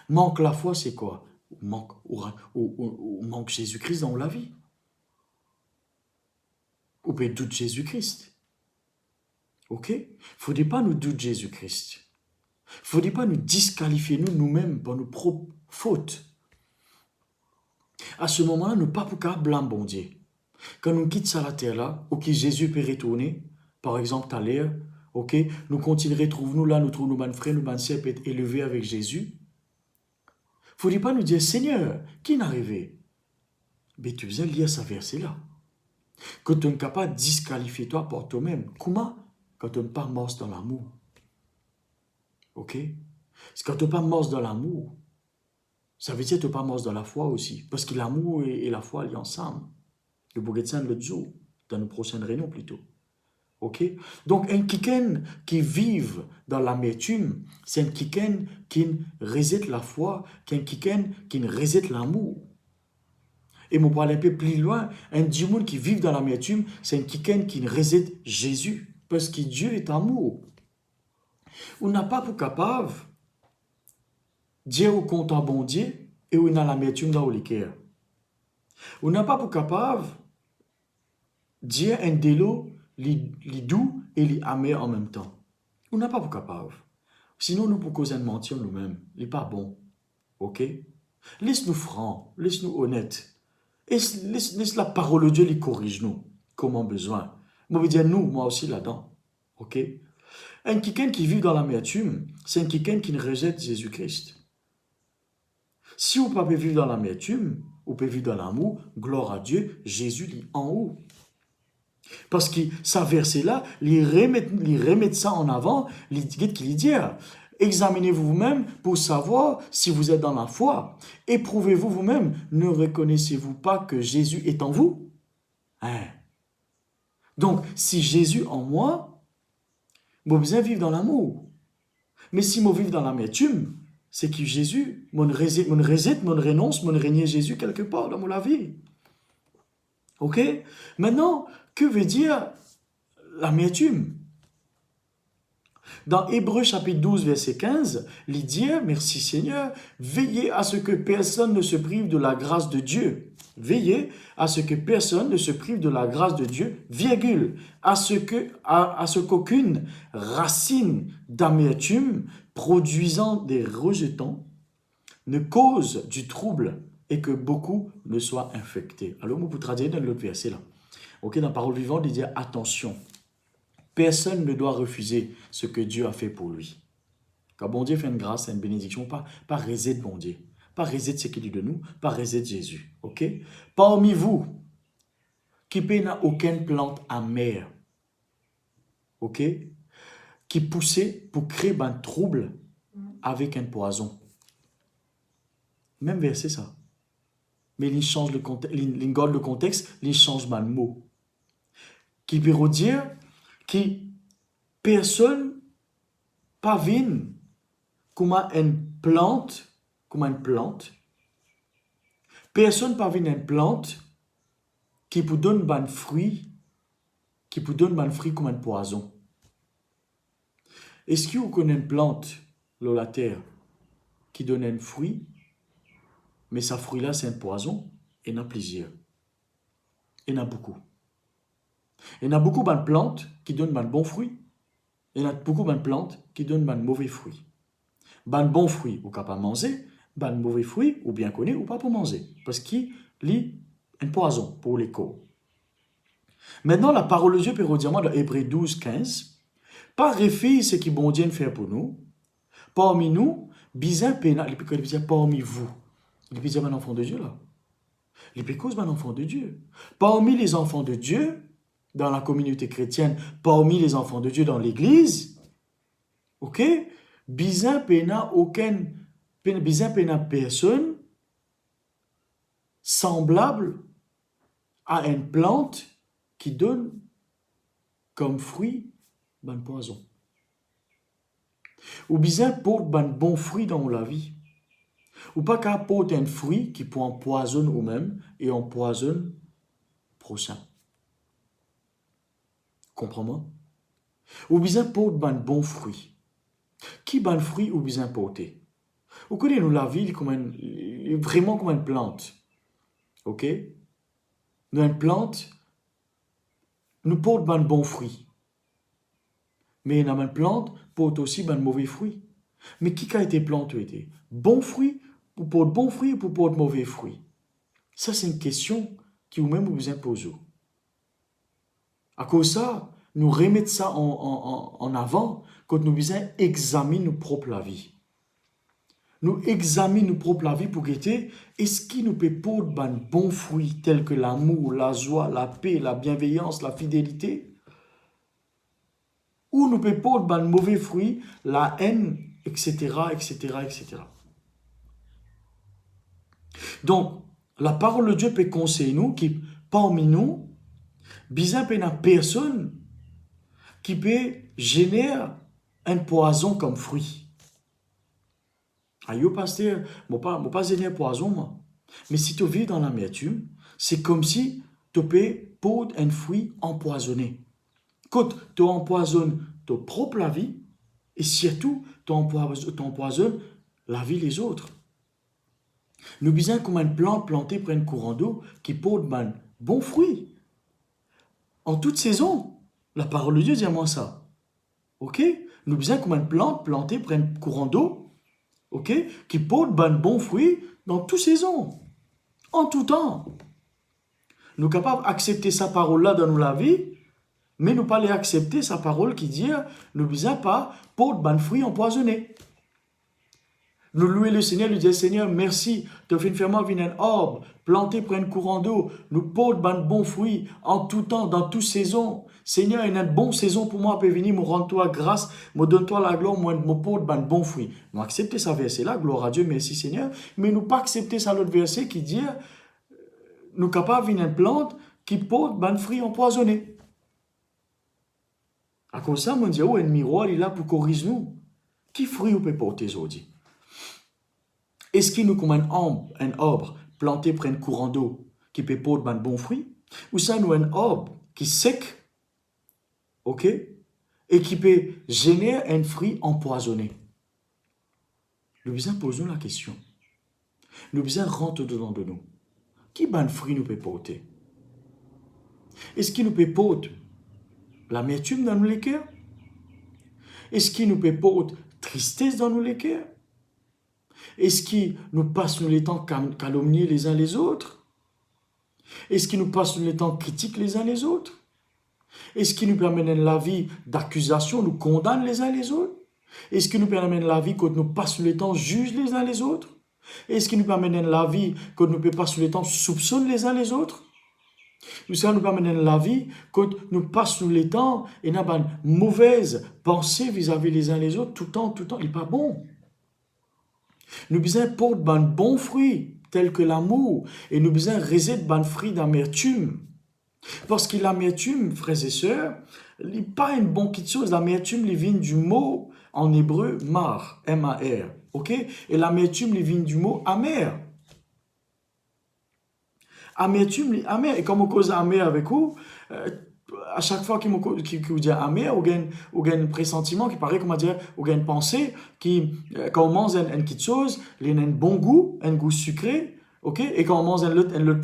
Manque la foi, c'est quoi? Manque Jésus-Christ dans la vie. Ou peut douter Jésus-Christ. Ok? Il ne faudrait pas nous douter Jésus-Christ. Il ne faudrait pas nous disqualifier nous-mêmes par nos propres fautes. À ce moment-là, nous ne pas pour blâmer bon Dieu. Quand nous quittons la terre là, ou que Jésus peut retourner, par exemple, à l'air, ok, nous continuerons, trouve-nous là, nous trouvons nos frères, nos sœurs peut être élevés avec Jésus. Il ne faudrait pas nous dire, Seigneur, qui n'est arrivé? Mais tu besoin lire ce verset-là. Que tu n'es capable de disqualifier toi pour toi-même. Comment? Quand tu n'es pas mort dans l'amour. Ok? C'est quand tu n'es pas mort dans l'amour. Ça veut dire que tu n'es pas mort dans la foi aussi. Parce que l'amour et la foi sont ensemble. Le pourrait de l'autre jour, dans nos prochaines réunions plutôt. Ok? Donc, un quelqu'un qui vive dans l'amertume, c'est un quelqu'un qui réside la foi, qui est un quelqu'un qui réside l'amour. Et pour aller un peu plus loin, un démon qui vit dans l'amertume, c'est un quelqu'un qui réside Jésus. Parce que Dieu est amour. On n'a pas pour capable de dire au compte à bon Dieu et on a l'amertume dans le cœur. On n'a pas pour capable de dire un délo, les doux et les amer en même temps. On n'a pas pour capable. Sinon, nous, pour causer de mentir nous-mêmes, il n'est pas bon. Ok? Laisse-nous francs, laisse-nous honnêtes. Laisse la parole de Dieu les corrige nous, comme on a besoin. Moi, je veux dire nous, moi aussi là-dedans. Ok? Un quelqu'un qui vit dans l'amertume, c'est un quelqu'un qui ne rejette Jésus-Christ. Si on peut vivre dans l'amertume, on peut vivre dans l'amour, gloire à Dieu, Jésus est en haut. Parce que ça verset-là, il remet ça en avant, il dit, examinez-vous vous-même pour savoir si vous êtes dans la foi. Éprouvez-vous vous-même, ne reconnaissez-vous pas que Jésus est en vous? Hein? Donc, si Jésus en moi, je besoin vivre dans l'amour. Mais si je vis dans l'amertume, c'est que Jésus, mon renonce, mon régner Jésus quelque part dans ma vie. Ok? Maintenant, que veut dire l'amertume? Dans Hébreux chapitre 12, verset 15, il dit, merci Seigneur, veillez à ce que personne ne se prive de la grâce de Dieu. Veillez à ce que personne ne se prive de la grâce de Dieu, virgule, à ce qu'aucune racine d'amertume produisant des rejetons ne cause du trouble et que beaucoup ne soient infectés. Alors, vous pouvez traduire dans l'autre verset là. Ok, dans Parole vivante, il dit attention. Personne ne doit refuser ce que Dieu a fait pour lui. Quand bon Dieu fait une grâce, une bénédiction, pas réside bon Dieu. Pas réside ce qu'il dit de nous, pas réside Jésus. Ok? Parmi vous, qui n'a aucune plante amère, ok? Qui poussait pour créer un trouble avec un poison. Même verset ça. Mais il change le contexte, il garde le contexte, il change le mot. Qui veut dire que personne pas vine comme une plante, personne pas vine une plante qui vous donne un fruit, comme un poison. Est-ce que vous connaissez une plante, la terre, qui donne un fruit, mais sa fruit-là, c'est un poison, et il y en a plusieurs. Il y en a beaucoup. Il y en a beaucoup de plantes qui donnent un bon fruit. Il y en a beaucoup de plantes qui donnent un mauvais fruit. Un bon fruit, ou capable de manger, un mauvais fruit, ou bien connu, ou pas pour manger. Parce qu'il est un poison pour les corps. Maintenant, la parole de Dieu peut redire dans Hébreux 12, 15, pas réfléchir ce que bon Dieu fait pour nous. Parmi nous, bizarre pénal, il peut dire parmi vous. Il peut dire un enfant de Dieu là. Il peut cause un enfant de Dieu. Parmi les enfants de Dieu, dans la communauté chrétienne, parmi les enfants de Dieu dans l'église, ok, bizarre pénal personne semblable à une plante qui donne comme fruit un poison. Ou bien porte un bon fruit dans la vie. Ou pas qu'à porter un fruit qui peut empoisonner nous-mêmes et empoisonne prochain. Comprends-moi? Ou bien porte un bon fruit. Qui ban fruit ou bien porter? Vous connaissez nous la vie vraiment comme une plante. Ok? Une plante nous porte un bon fruit. Mais une plante porte aussi un mauvais fruit. Mais qui a été planté? Bon fruit ou porte bon fruit ou porte mauvais fruit? Ça, c'est une question qui vous-même vous impose. À cause de ça, nous remettons ça en avant quand nous examinons nos propres vie. nous examiner nos propres la vie pour guetter, est-ce qu'il nous peut porter un bon fruit tels que l'amour, la joie, la paix, la bienveillance, la fidélité, ou nous peut porter un mauvais fruit, la haine, etc., etc., etc. Donc, la parole de Dieu peut conseiller nous, qui parmi nous, bizarre peut personne qui peut générer un poison comme fruit. Aïe, pasteur, je ne pas générer un poison, moi. Mais si tu vis dans l'amertume, c'est comme si tu peux porter un fruit empoisonné. Quand tu empoisonnes ton propre la vie, et surtout, tu empoisonnes la vie des autres. Nous disons comme une plante plantée près un courant d'eau qui porte un bon fruit. En toute saison, la parole de Dieu dit à moi ça. Ok? Nous disons comme une plante plantée près un courant d'eau, ok? Qui porte un bon fruit dans toute saison, en tout temps. Nous sommes capables d'accepter sa parole-là dans la vie, mais nous ne pas les accepter sa parole qui dit, nous disons pas porte un fruit empoisonné. Nous louer le Seigneur, lui dire Seigneur, merci, tu as fait faire moi un arbre, planté près un courant d'eau, nous porte un bon fruit en tout temps, dans toute saison. Seigneur, il y a une bonne saison pour moi, pour venir me rendre toi grâce, me donne toi la gloire, moi, me porte un bon fruit. Nous accepter ça verset-là, gloire à Dieu, merci Seigneur, mais nous pas accepter ça l'autre verset qui dit, nous capables de une plante qui porte un fruit empoisonné. À cause de ça, on dit, oh, un miroir, il est là pour corriger nous. Qui fruit on peut porter aujourd'hui? Est-ce qu'il nous comme un arbre planté près un courant d'eau qui peut porter un bon fruit? Ou ça nous un arbre qui sec, ok, et qui peut générer un fruit empoisonné? Nous besoin poser la question. Nous besoin rentrer dedans de nous. Qui ban fruit nous peut porter? Est-ce qu'il nous peut porter l'amertume dans nos cœurs? Est-ce qu'il nous peut porter tristesse dans nos cœurs? Est-ce qu'il nous passe le temps calomnier les uns les autres? Est-ce qu'il nous passe le temps critique les uns les autres? Est-ce qu'il nous permet la vie d'accusation, nous condamne les uns les autres? Est-ce qu'il nous permet la vie quand nous passons le temps juge les uns les autres? Est-ce qu'il nous permet la vie quand nous passons le temps soupçonne les uns les autres? Ou ça nous permet la vie quand nous passons le temps et nous avons une mauvaise pensée vis-à-vis les uns les autres tout le temps, il n'est pas bon. Nous besoin porter un bon fruit, tel que l'amour, et nous besoin résider un fruit d'amertume. Parce que l'amertume, frères et sœurs, n'est pas une bonne chose. L'amertume, il vient du mot en hébreu mar, M-A-R, ok? Et l'amertume, il vient du mot amer. Amertume, amer. Et comme on cause amer avec vous, à chaque fois qu'il vous dit amer, ou il y a un pressentiment qui paraît, comment dire, ou il y a une pensée qui, quand on mange une petite chose, il a un bon goût, un goût sucré, ok? Et quand on mange une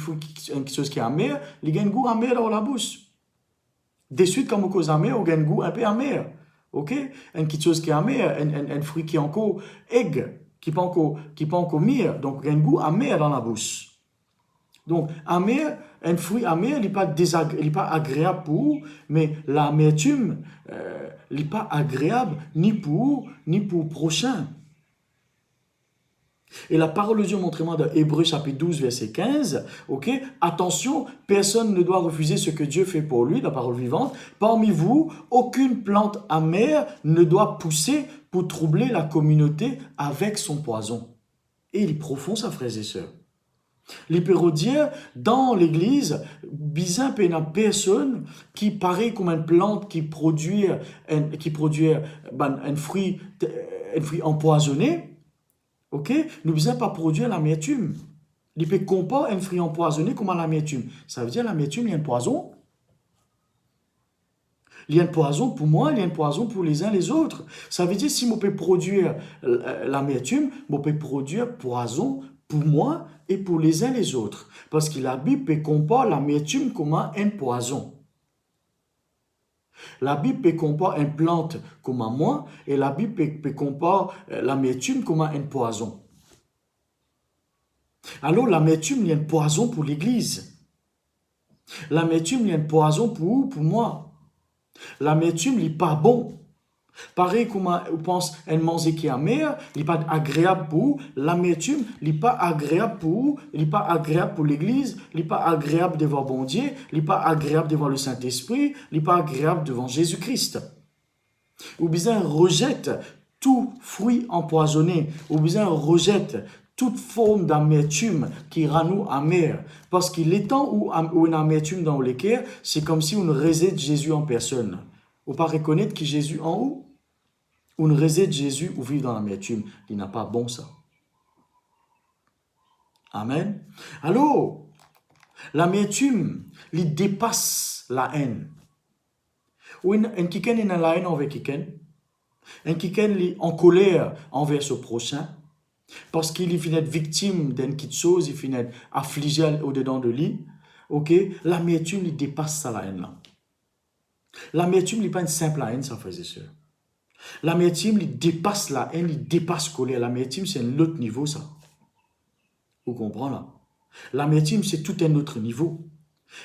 chose qui est amère, il y a un goût amer dans la bouche. De suite, quand on cause amer, il y a un goût un peu amer, ok? Une petite chose qui est amère, un fruit qui est encore aigle, qui n'est pas encore mûr, donc il y a un goût amer dans la bouche. Donc, amer, un fruit amer, il n'est pas agréable pour vous, mais l'amertume, il n'est pas agréable ni pour le prochain. Et la parole de Dieu montre-moi dans Hébreux chapitre 12, verset 15, ok, attention, personne ne doit refuser ce que Dieu fait pour lui, la parole vivante. Parmi vous, aucune plante amère ne doit pousser pour troubler la communauté avec son poison. Et il est profond, ça, frères et sœurs. Les pérodiens, dans l'église, bizarre une personne qui paraît comme une plante qui produit un fruit empoisonné, ok? Nous bizarre pas produire l'amertume. Il peut comporter un fruit empoisonné comme l'amertume. Ça veut dire l'amertume, il y a un poison. Il y a un poison pour moi, il y a un poison pour les uns les autres. Ça veut dire si on peut produire l'amertume, on peut produire poison pour moi et pour les uns les autres. Parce que la Bible peut comporter l'amertume comme un poison. La Bible peut comporter une plante comme moi et la Bible peut comporter l'amertume comme un poison. Alors l'amertume, il y a un poison pour l'Église. L'amertume, il y a un poison pour moi. L'amertume, il n'est pas bon. Pareil comme on pense un manger qui est amer, il n'est pas agréable pour vous. L'amertume, il n'est pas agréable pour vous, il n'est pas agréable pour l'Église, il n'est pas agréable devant bon Dieu, il n'est pas agréable devant le Saint-Esprit, il n'est pas agréable devant Jésus-Christ. Ou bien rejette tout fruit empoisonné, ou bien rejette toute forme d'amertume qui rend nous amers. Parce qu'il est temps où une amertume dans le cœur, c'est comme si on rejette Jésus en personne. Ou pas reconnaître que Jésus en haut, ou ne rejette Jésus ou vivre dans l'amertume. Il n'a pas bon ça. Amen. Alors, l'amertume, il dépasse la haine. Ou un quelqu'un est dans la haine envers quelqu'un, un quelqu'un est en colère envers ce prochain, parce qu'il finit être victime d'une petite chose, il finit être affligé au-dedans de lui. Ok, l'amertume, il dépasse ça la haine là. L'amertume, il n'est pas une simple haine, ça frères et sœurs. L'amertume, il dépasse la haine, il dépasse la colère. L'amertume, c'est un autre niveau, ça. Vous comprenez là? L'amertume, c'est tout un autre niveau.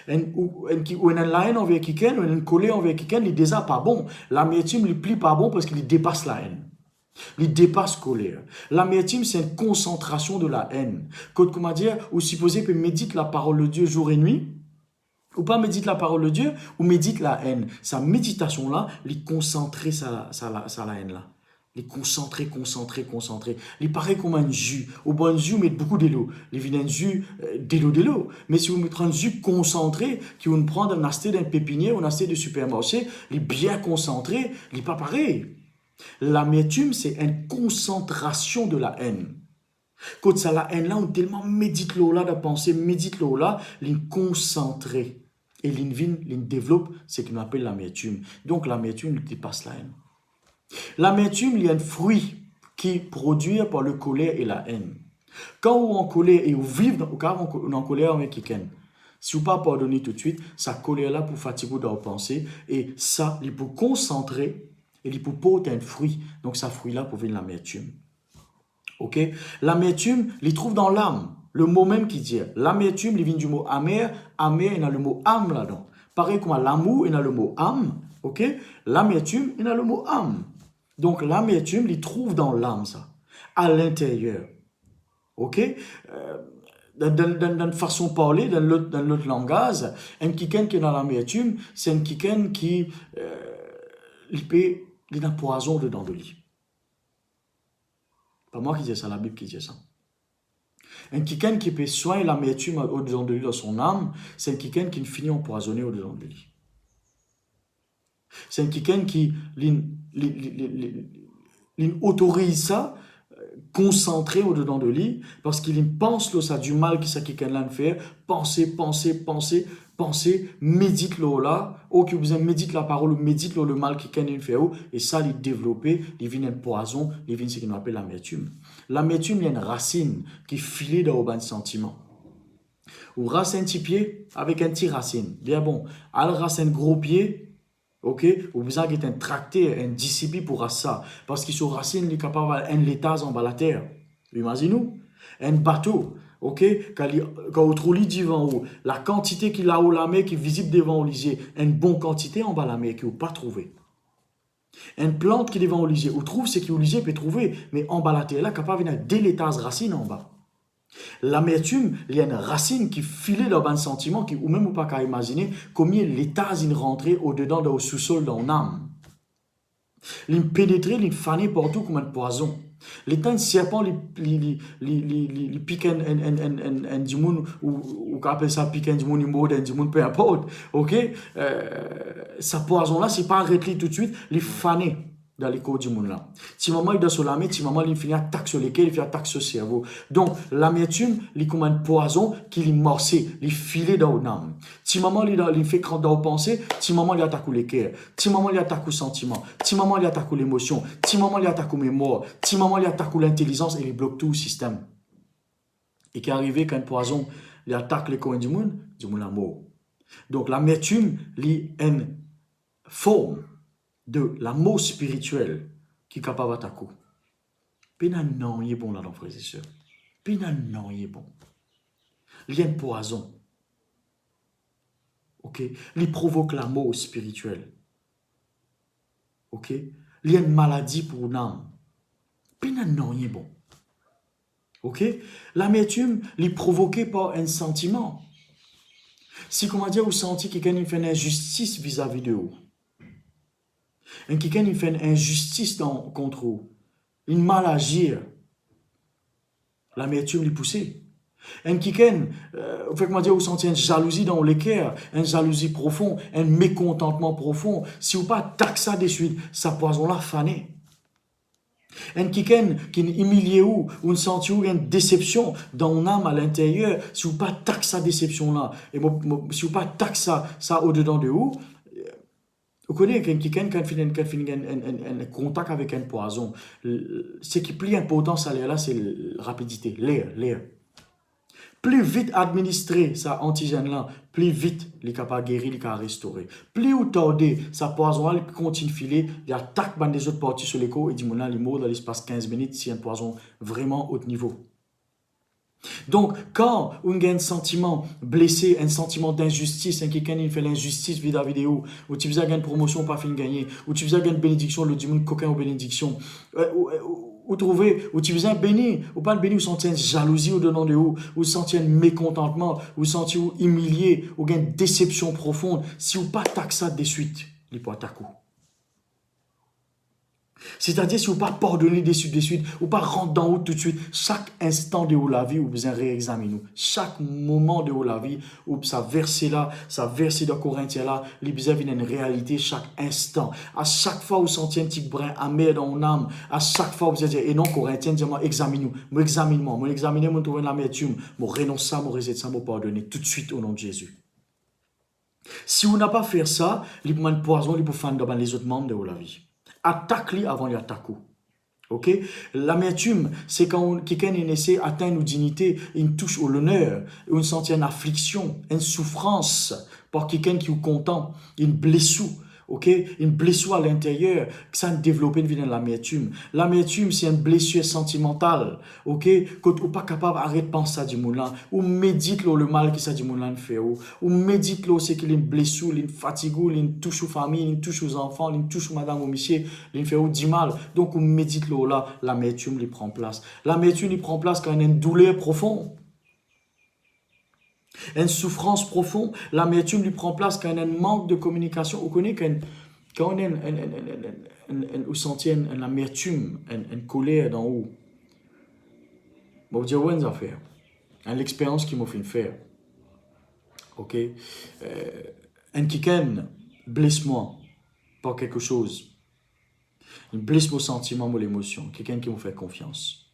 Ou on a la haine envers quelqu'un, ou une colère envers quelqu'un, il n'est déjà pas bon. L'amertume, il plie pas bon parce qu'il dépasse la haine. Il dépasse la colère. L'amertume, c'est une concentration de la haine. Comment dire, ou supposé que médite la parole de Dieu jour et nuit, ou pas médite la parole de Dieu, ou médite la haine. Sa méditation-là, il concentrer la haine-là. Il concentrer. Il paraît comme un jus. Au bon jus, met beaucoup d'eau. Il vient un jus d'eau. Mais si vous mettez un jus concentré, qui vous prendre un acheter d'un pépinier, ou un acheter de supermarché, il est bien concentré, il n'est pas pareil. L'amertume, c'est une concentration de la haine. Quand ça, la haine là, on tellement médite l'eau là, de penser, médite l'eau là, il concentré. Et il développe ce qu'on appelle l'amertume. Donc l'amertume dépasse la haine. L'amertume, il y a un fruit qui est produit par le colère et la haine. Quand on est en colère et on vit en colère avec quelqu'un, si vous ne pas pardonner tout de suite, sa colère-là pour fatiguer dans vos pensées, et ça, il peut concentrer, et il peut porter un fruit. Donc, ce fruit-là pour venir l'amertume. Ok? L'amertume, il trouve dans l'âme. Le mot même qui dit, l'amertume, il vient du mot amer. Amer, il y a le mot âme là-dedans. Pareil comme l'amour, il y a le mot âme. Ok? L'amertume, il y a le mot âme. Donc, l'amertume, il trouve dans l'âme, ça. À l'intérieur. Ok? Dans une façon de parler, dans l'autre langage, un quelqu'un qui est dans l'amertume, c'est un quelqu'un qui il a un poison dedans de lui. Pas moi qui dis ça, la Bible qui dit ça. Un quelqu'un qui peut soigner l'amertume au-dedans de lui, dans son âme, c'est un quelqu'un qui finit empoisonné au-dedans de lui. C'est un quelqu'un qui autorise ça, concentré au-dedans de lui, parce qu'il pense que ça a du mal que ça quelqu'un-là fait, penser, médite l'eau là, ou que vous médite la parole, médite le mal que quelqu'un fait, et ça, il développe, il vient un poison, il vient ce qu'on appelle l'amertume. L'amertume, il y a une racine qui file dans le sentiment. Ou racine un petit pied avec un petit racine. Bien bon, alors racine gros pied, ok, ou besoin qu'il y ait un tracté, un disciple pour ça. Parce qu'il sont racine, il est capable d'avoir un létage en bas la terre. Imaginez-nous, un bateau, ok, quand on trouve lui devant vous, la quantité qu'il a au la mer qui est visible devant vous, une bonne quantité en bas la mer qu'il ne pas trouver. Une plante qui est devant vous, on trouve ce qu'il peut trouver, mais en bas la terre, là, capable d'avoir des létages racines en bas. L'amertume, il y a une racine qui filait dans un sentiment, ou même pas qu'à imaginer combien l'état est rentré au-dedans, au sous-sol, dans l'âme. Il pénétrait, il fanait partout comme un poison. L'état de serpent, il pique un démon, ou qu'on appelle ça pique un démon, un démon, peu importe. Ok? Ce poison-là, c'est pas arrêté tout de suite, il fanait dans les corps du monde là. Si maman il doit se lamer, si maman il finit attaque sur lesquels, il fait attaque sur le cerveau. Donc l'amertume, il comme un poison qui lui morçait, il filait dans l'âme. Si maman il fait craindre dans pensée, si maman il attaque les cœurs, si maman il attaque le sentiment, si maman il attaque l'émotion, si maman il attaque la mémoire, si maman il attaque l'intelligence, et il bloque tout le système. Et qui est arrivé quand un poison il attaque les corps du monde la mort. Donc l'amertume, il est une forme de l'amour spirituel qui est capable d'attaquer. Pena non, il est bon là-dedans, frères et sœurs. Pena non, il est bon. Il y a un poison. Ok? Il provoque l'amour spirituel. Ok? il y a une maladie pour une âme. Puis il n'y a rien bon. Ok? L'amertume est provoquée par un sentiment. Si, comment dire, vous sentez que quelqu'un fait une injustice vis-à-vis de vous, et quelqu'un fait une injustice contre vous, une mal agir, l'amertume est poussée. Un quelqu'un, fait comment dire, vous sentez une jalousie dans le cœur, une jalousie profonde, un mécontentement profond. Si vous pas taxe ça de suite, ça poison la fané. Un quelqu'un qui est humilié ou une senti une déception dans une âme à l'intérieur, si vous pas taxe sa déception là, et si vous pas taxe ça au-dedans de vous, vous connaissez quelqu'un qui fait un contact avec un poison. Ce qui est plus important, ça là, c'est la rapidité, l'air. Plus vite administrer ça antigène-là, plus vite il est capable de guérir, il est capable de restaurer. Plus vous tordez, ça poison il continue de filer, il attaque des autres parties sur l'écho et dit mon il meurt dans l'espace 15 minutes si un poison vraiment haut niveau. Donc, quand on a un sentiment blessé, un sentiment d'injustice, quelqu'un qui fait l'injustice vis-à-vis de vous, ou tu faisais une promotion pas fin de gagner, ou tu faisais une bénédiction, le dimanche coquin ou bénédiction, ou trouvez, ou tu faisais un béni, ou pas le béni, ou sentiez une jalousie au-dedans de vous, ou sentiez un mécontentement, ou sentiez vous humilié, ou une déception profonde, si vous pas taxe ça de suite, il peut attaquer. C'est-à-dire, si vous ne pas pardonner de suite, ou pas rentrer dans vous tout de suite, chaque instant de la vie, vous besoin réexaminer. Chaque moment de la vie, où ça verset là, ça verset dans Corinthiens là, les besoin une réalité chaque instant. À chaque fois, vous sentez un petit brin amer dans votre âme. À chaque fois, vous allez dire, et non, Corinthiens, dis-moi, examine-moi, examine-moi, moi trouver l'amertume, moi renonce ça, moi reset ça, moi pardonner tout de suite au nom de Jésus. Si vous n'avez pas fait ça, il peut poison, il peut faire dans les autres membres de la vie. Attaque-lui avant d'attaquer. Ok? L'amertume, c'est quand quelqu'un essaie d'atteindre une dignité, une touche au l'honneur, une sent une affliction, une souffrance par quelqu'un qui est content, une blessure. Ok, une blessure à l'intérieur, que ça développe une vie dans l'amertume. L'amertume, c'est une blessure sentimentale. Ok, quand vous pas capable d'arrêter de penser à du monde là, ou médite le mal que ça du monde là fait, ou médite c'est qu'il y a une blessure, une fatigue, une touche aux familles, une touche aux enfants, une touche aux madame, aux monsieur, il fait du mal. Donc, on médite là, l'amertume lui prend place. L'amertume lui prend place quand il y a une douleur profonde. Une souffrance profonde, l'amertume lui prend place quand il y a un manque de communication. Vous connaissez quand on a vous sentez une amertume, une colère dans vous. Je vais vous dire une affaire. L'expérience qui m'a fait faire. Ok? Un quelqu'un blesse moi par quelque chose. Il blesse mon sentiment, mon émotion. Quelqu'un qui me fait confiance.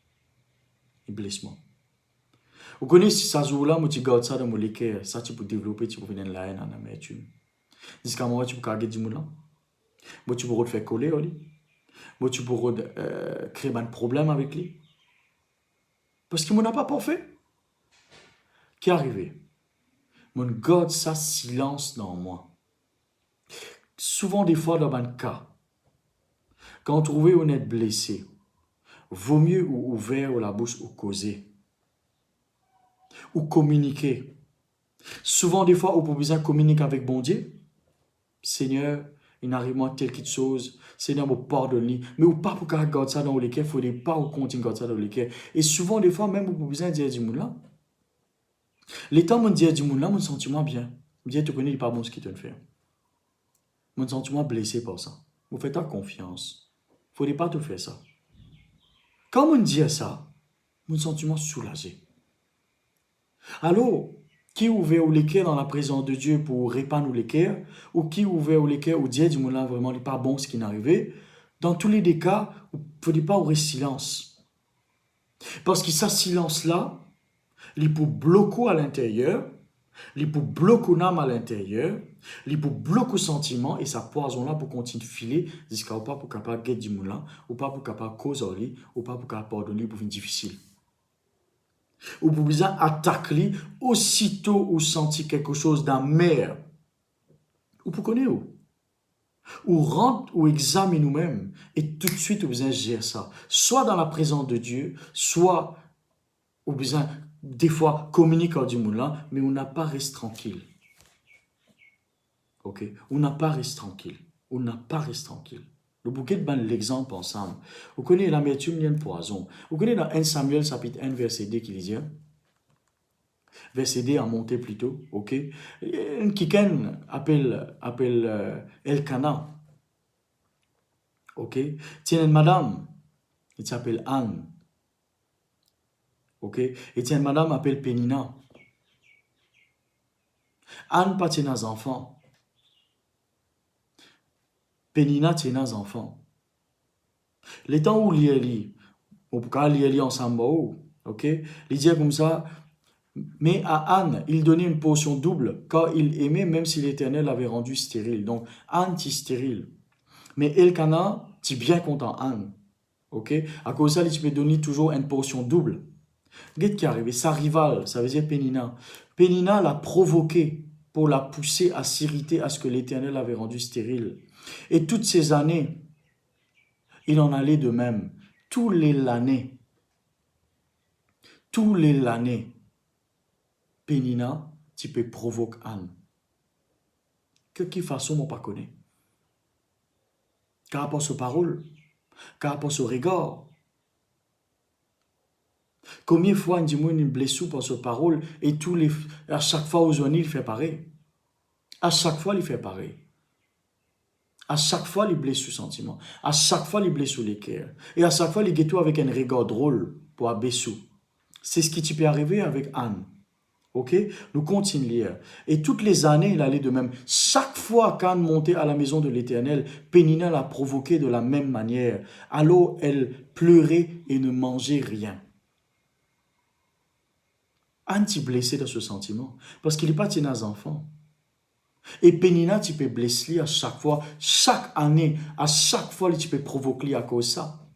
Il blesse moi. Vous connaissez si ça joue là, moi tu gardes ça dans mon cœur, ça tu peux développer, tu peux venir la haine en amertume. Jusqu'à un moment tu peux carrer du moulin. Moi tu peux faire coller lui. Moi tu peux créer un problème avec lui. Parce qu'il n'a pas parfait. Qui est arrivé? Mon garde ça silence dans moi. Souvent des fois dans un cas, quand on trouve on est blessé, vaut mieux ou ouvert la bouche ou causer. Ou communiquer. Souvent, des fois, on peut besoin communiquer avec bon Dieu. Seigneur, il n'arrive pas telle quelque chose. Seigneur, me pardonne. Mais ou pas pour garder ça dans le cœur. Il ne faut pas continuer à garder ça dans le cœur. Et souvent, des fois, même, on peut besoin dire du monde là. L'état, on dit du monde là, mon sentiment bien. Je dis, tu connais, il n'est pas bon ce qu'il te fait. Mon sentiment blessé par ça. Vous faites ta confiance. Il ne faut pas te faire ça. Quand on dit ça, mon sentiment soulagé. Alors, qui ouvert les cœurs dans la présence de Dieu pour répandre les cœurs, ou qui ouvert les cœurs où Dieu dit là vraiment n'est pas bon ce qui est arrivé, dans tous les cas, il ne faut pas ouvrir silence. Parce que ce silence-là, il peut bloquer à l'intérieur, il peut bloquer l'âme à l'intérieur, il peut bloquer le sentiment, et ça poison-là pour continuer de filer jusqu'à pas pour capable de du moulin, ou pas pour capable de causer, ou pas pour capable de pardonner pour une difficile. Ou vous besoin attaquer aussitôt où senti quelque chose d'amer. Ou pour connaître ou rentre ou examine nous-mêmes et tout de suite vous besoin gérer ça. Soit dans la présence de Dieu, soit vous besoin des fois communiquer avec du monde là, mais on n'a pas reste tranquille. Ok, on n'a pas reste tranquille. On n'a pas reste tranquille. Le bouquet de l'exemple ensemble. Vous connaissez l'amertume, il y a un poison. Vous connaissez dans 1 Samuel, chapitre 1, verset 2, qui disait, verset 2 en montée plutôt, ok? Un kiken appelle Elkana, ok? Tiens une madame, il s'appelle Anne, ok? Et tiens une madame appelle Pénina. Anne pas tient des enfants. Pénina tient des enfants. Les temps où l'y ou quand l'y ensemble, ok? Il dit comme ça, mais à Anne, il donnait une portion double, car il aimait même si l'Éternel l'avait rendu stérile. Donc, Anne, tu stérile. Mais Elkana, tu bien content Anne. Ok? À cause de ça, tu peux donner toujours une portion double. Qu'est-ce qui est arrivé? Sa rivale, ça veut dire Pénina. Pénina l'a provoqué pour la pousser à s'irriter à ce que l'Éternel avait rendu stérile. Et toutes ces années, il en allait de même. Tous les l'année, Pénina, tu peux provoquer Anne. Que qui façon, mon pas connaît? Car rapport aux paroles, car rapport au regard. Combien de fois on dit une blessure par ses paroles et à chaque fois aux il fait pareil. À chaque fois, il fait pareil. À chaque fois, il blesse le sentiment. À chaque fois, il blesse les cœurs. Et à chaque fois, il ghetto avec un regard drôle pour abaisser. C'est ce qui peut arriver avec Anne. Ok? Nous continuons. Et toutes les années, il allait de même. Chaque fois qu'Anne montait à la maison de l'Éternel, Pénina l'a provoqué de la même manière. Alors, elle pleurait et ne mangeait rien. Anne t'est blessée dans ce sentiment parce qu'il n'est pas tenu aux enfants. Et Pénina, tu peux blesser à chaque fois, chaque année, à chaque fois, tu peux provoquer à cause de ça.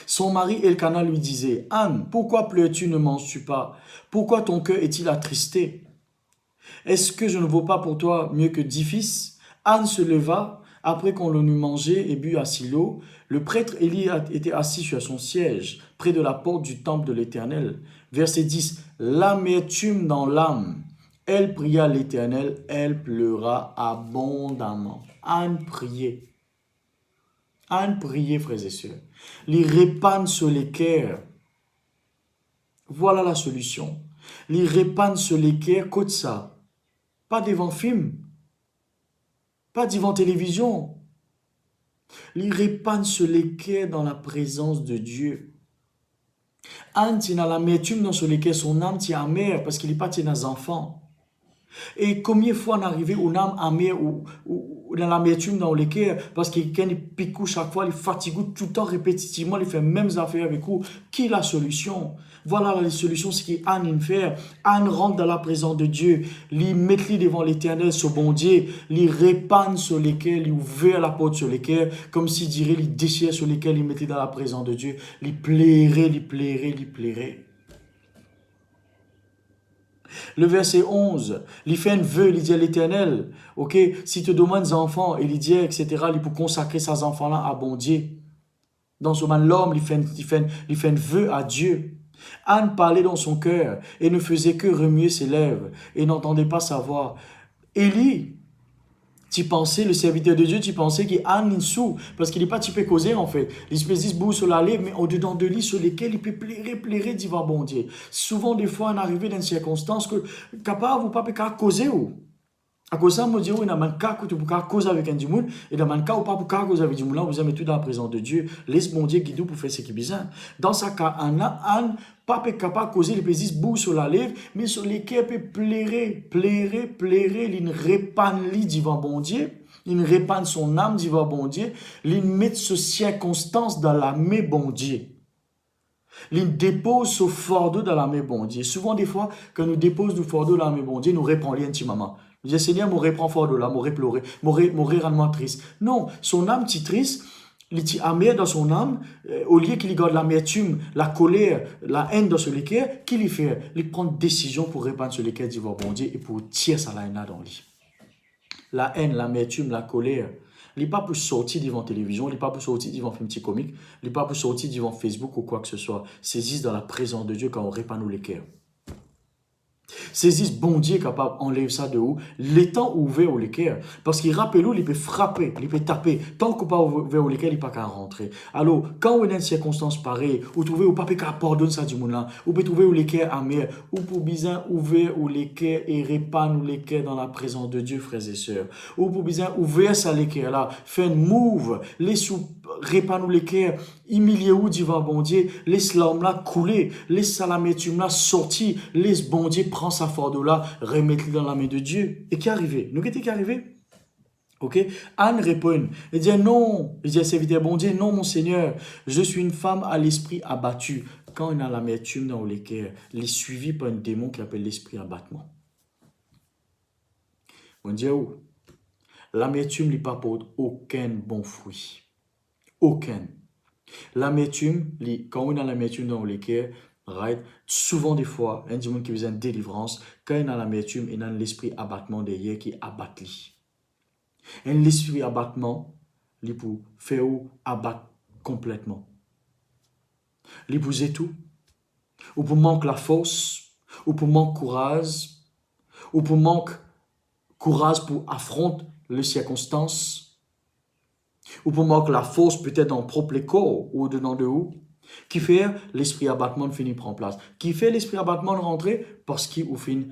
Son mari Elkana lui disait, Anne, pourquoi pleures-tu, ne manges-tu pas? Pourquoi ton cœur est-il attristé? Est-ce que je ne vaux pas pour toi mieux que 10 fils? Anne se leva, après qu'on l'eut mangé et bu à Silo. Le prêtre Élie était assis sur son siège, près de la porte du temple de l'Éternel. Verset 10, l'amertume dans l'âme. Elle pria l'Éternel, elle pleura abondamment. Anne priait. Anne priait, frères et sœurs. Les répandre sur les cœurs. Voilà la solution. Les répandre sur les cœurs, côté ça. Pas devant film. Pas devant télévision. Les répandre sur les cœurs dans la présence de Dieu. Anne tient l'amertume dans sur les cœurs. Son âme tient amère parce qu'il n'est pas tient des enfants. Et combien de fois on arrive où âme amère ou dans l'amertume dans les cœurs parce qu'il pique chaque fois, il fatigue tout le temps répétitivement, il fait les mêmes affaires avec vous. Qui est la solution? Voilà la solution, c'est qu'Anne fait. Anne rentre dans la présence de Dieu, lui met devant l'Éternel, ce bon Dieu, lui répand sur les cœurs, lui ouvre la porte sur les cœurs, comme s'il dirait, lui déchire sur lesquels il mettait dans la présence de Dieu, lui plairait, lui plairait, lui plairait. Le verset 11, il fait un vœu, il dit à l'Éternel, ok, si tu demandes des enfants, il dit, etc., il peut consacrer ces enfants-là à bon Dieu. Dans ce moment, l'homme, il fait un vœu à Dieu. Anne parlait dans son cœur et ne faisait que remuer ses lèvres et n'entendait pas sa voix. Élie, tu pensais, le serviteur de Dieu, tu pensais qu'Anne est sous, parce qu'il n'est pas typé causer en fait. L'espèce de boue sur la lèvre, mais au-dedans de lui, sur lesquels il peut plairer divin bon Dieu. Souvent, des fois, on arrive dans une circonstance que, capable ou pas, peut causer ou. À cause de ça, on dit, oui, dans le cas où tu peux causer avec un dimoun, et dans le cas où pas pour causer avec un dimoun, là, vous avez tout dans la présence de Dieu. Laisse mon Dieu guider pour faire ce qui est besoin. Dans ce cas, Anne, pas capable de causer les petits bouts sur la lèvre, mais sur lesquels peut plairer, il répand lui divin bon Dieu, il répand son âme divin bon Dieu, il met ce circonstance dans la main bon Dieu. Il dépose ce fardeau dans la main bon Dieu. Souvent, des fois, quand nous déposons du fardeau dans la main bon Dieu, nous répondons intimement. Nous disons, Seigneur, m'aurait prend fardeau là, m'aurait pleuré, m'aurait rendement triste. Non, son âme est triste, il est amer dans son âme, au lieu qu'il garde l'amertume, la colère, la haine dans ce cœur, qu'il fait? Il prend une décision pour répandre sur les cœurs du bon Dieu et pour tirer sa haine dans lui. La haine, l'amertume, la colère, il n'est pas pour sortir devant la télévision, il n'est pas pour sortir devant un film petit comique, il n'est pas pour sortir devant Facebook ou quoi que ce soit. Saisissent dans la présence de Dieu quand on répand nous les cœurs. saisissent bon Dieu capable enlève ça de où, l'étang ouvert au l'équerre, parce qu'il rappelle où, il peut frapper, il peut taper, tant qu'on pas ouvert au l'équerre, il pas qu'à rentrer. Alors, quand on est dans une circonstance pareille, vous trouvez au pas qu'à pardonner ça du monde là, vous pouvez trouver au l'équerre amer, ou pour bien ouvert au l'équerre et répandre l'équerre dans la présence de Dieu, frères et sœurs, ou pour bien ouvert ça l'équerre là, faire une move, les sous répandre l'équerre, humilier ou divin bon Dieu, laisse l'homme là couler, laisse ça l'amertume là sortir, laisse bon Dieu prendre sa fardeau là, remettre dans la main de Dieu. Et qui est arrivé? Nous qu'est-ce qui est arrivé? Ok? Anne répond, elle dit non, il dit à serviteur bon Dieu, non mon Seigneur, je suis une femme à l'esprit abattu. Quand on a l'amertume dans l'équerre, elle est suivie par un démon qui appelle l'esprit abattement. Bon Dieu, l'amertume ne porte aucun bon fruit. Aucun. L'amertume, quand on a l'amertume dans l'équerre, right, souvent des fois, un démon qui faisait une délivrance, quand on a l'amertume, il a l'esprit abattement derrière qui abat lui. Et l'esprit abattement, il peut faire abattre complètement. Il peut tout. Ou pour manquer la force, ou pour manquer courage, ou pour manquer courage pour affronter les circonstances, ou pour manquer la force peut-être dans le propre corps ou dedans de où, qui fait l'esprit abattement finit prendre place. Qui fait l'esprit abattement rentrer parce qu'il finit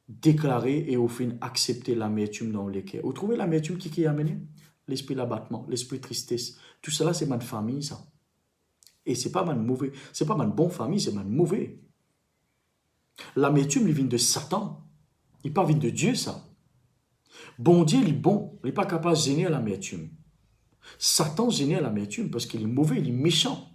déclarer et au fin accepter l'amertume dans les cœurs. Vous trouvez l'amertume qui est amené? L'esprit d'abattement, l'esprit de tristesse. Tout cela, c'est ma famille, ça. Et c'est pas ma mauvais, c'est pas ma bonne famille, c'est ma mauvais. L'amertume, il vient de Satan. Il pas vient de Dieu, ça. Bon Dieu, il est bon. Il n'est pas capable de gêner l'amertume. Satan gêne l'amertume parce qu'il est mauvais, il est méchant.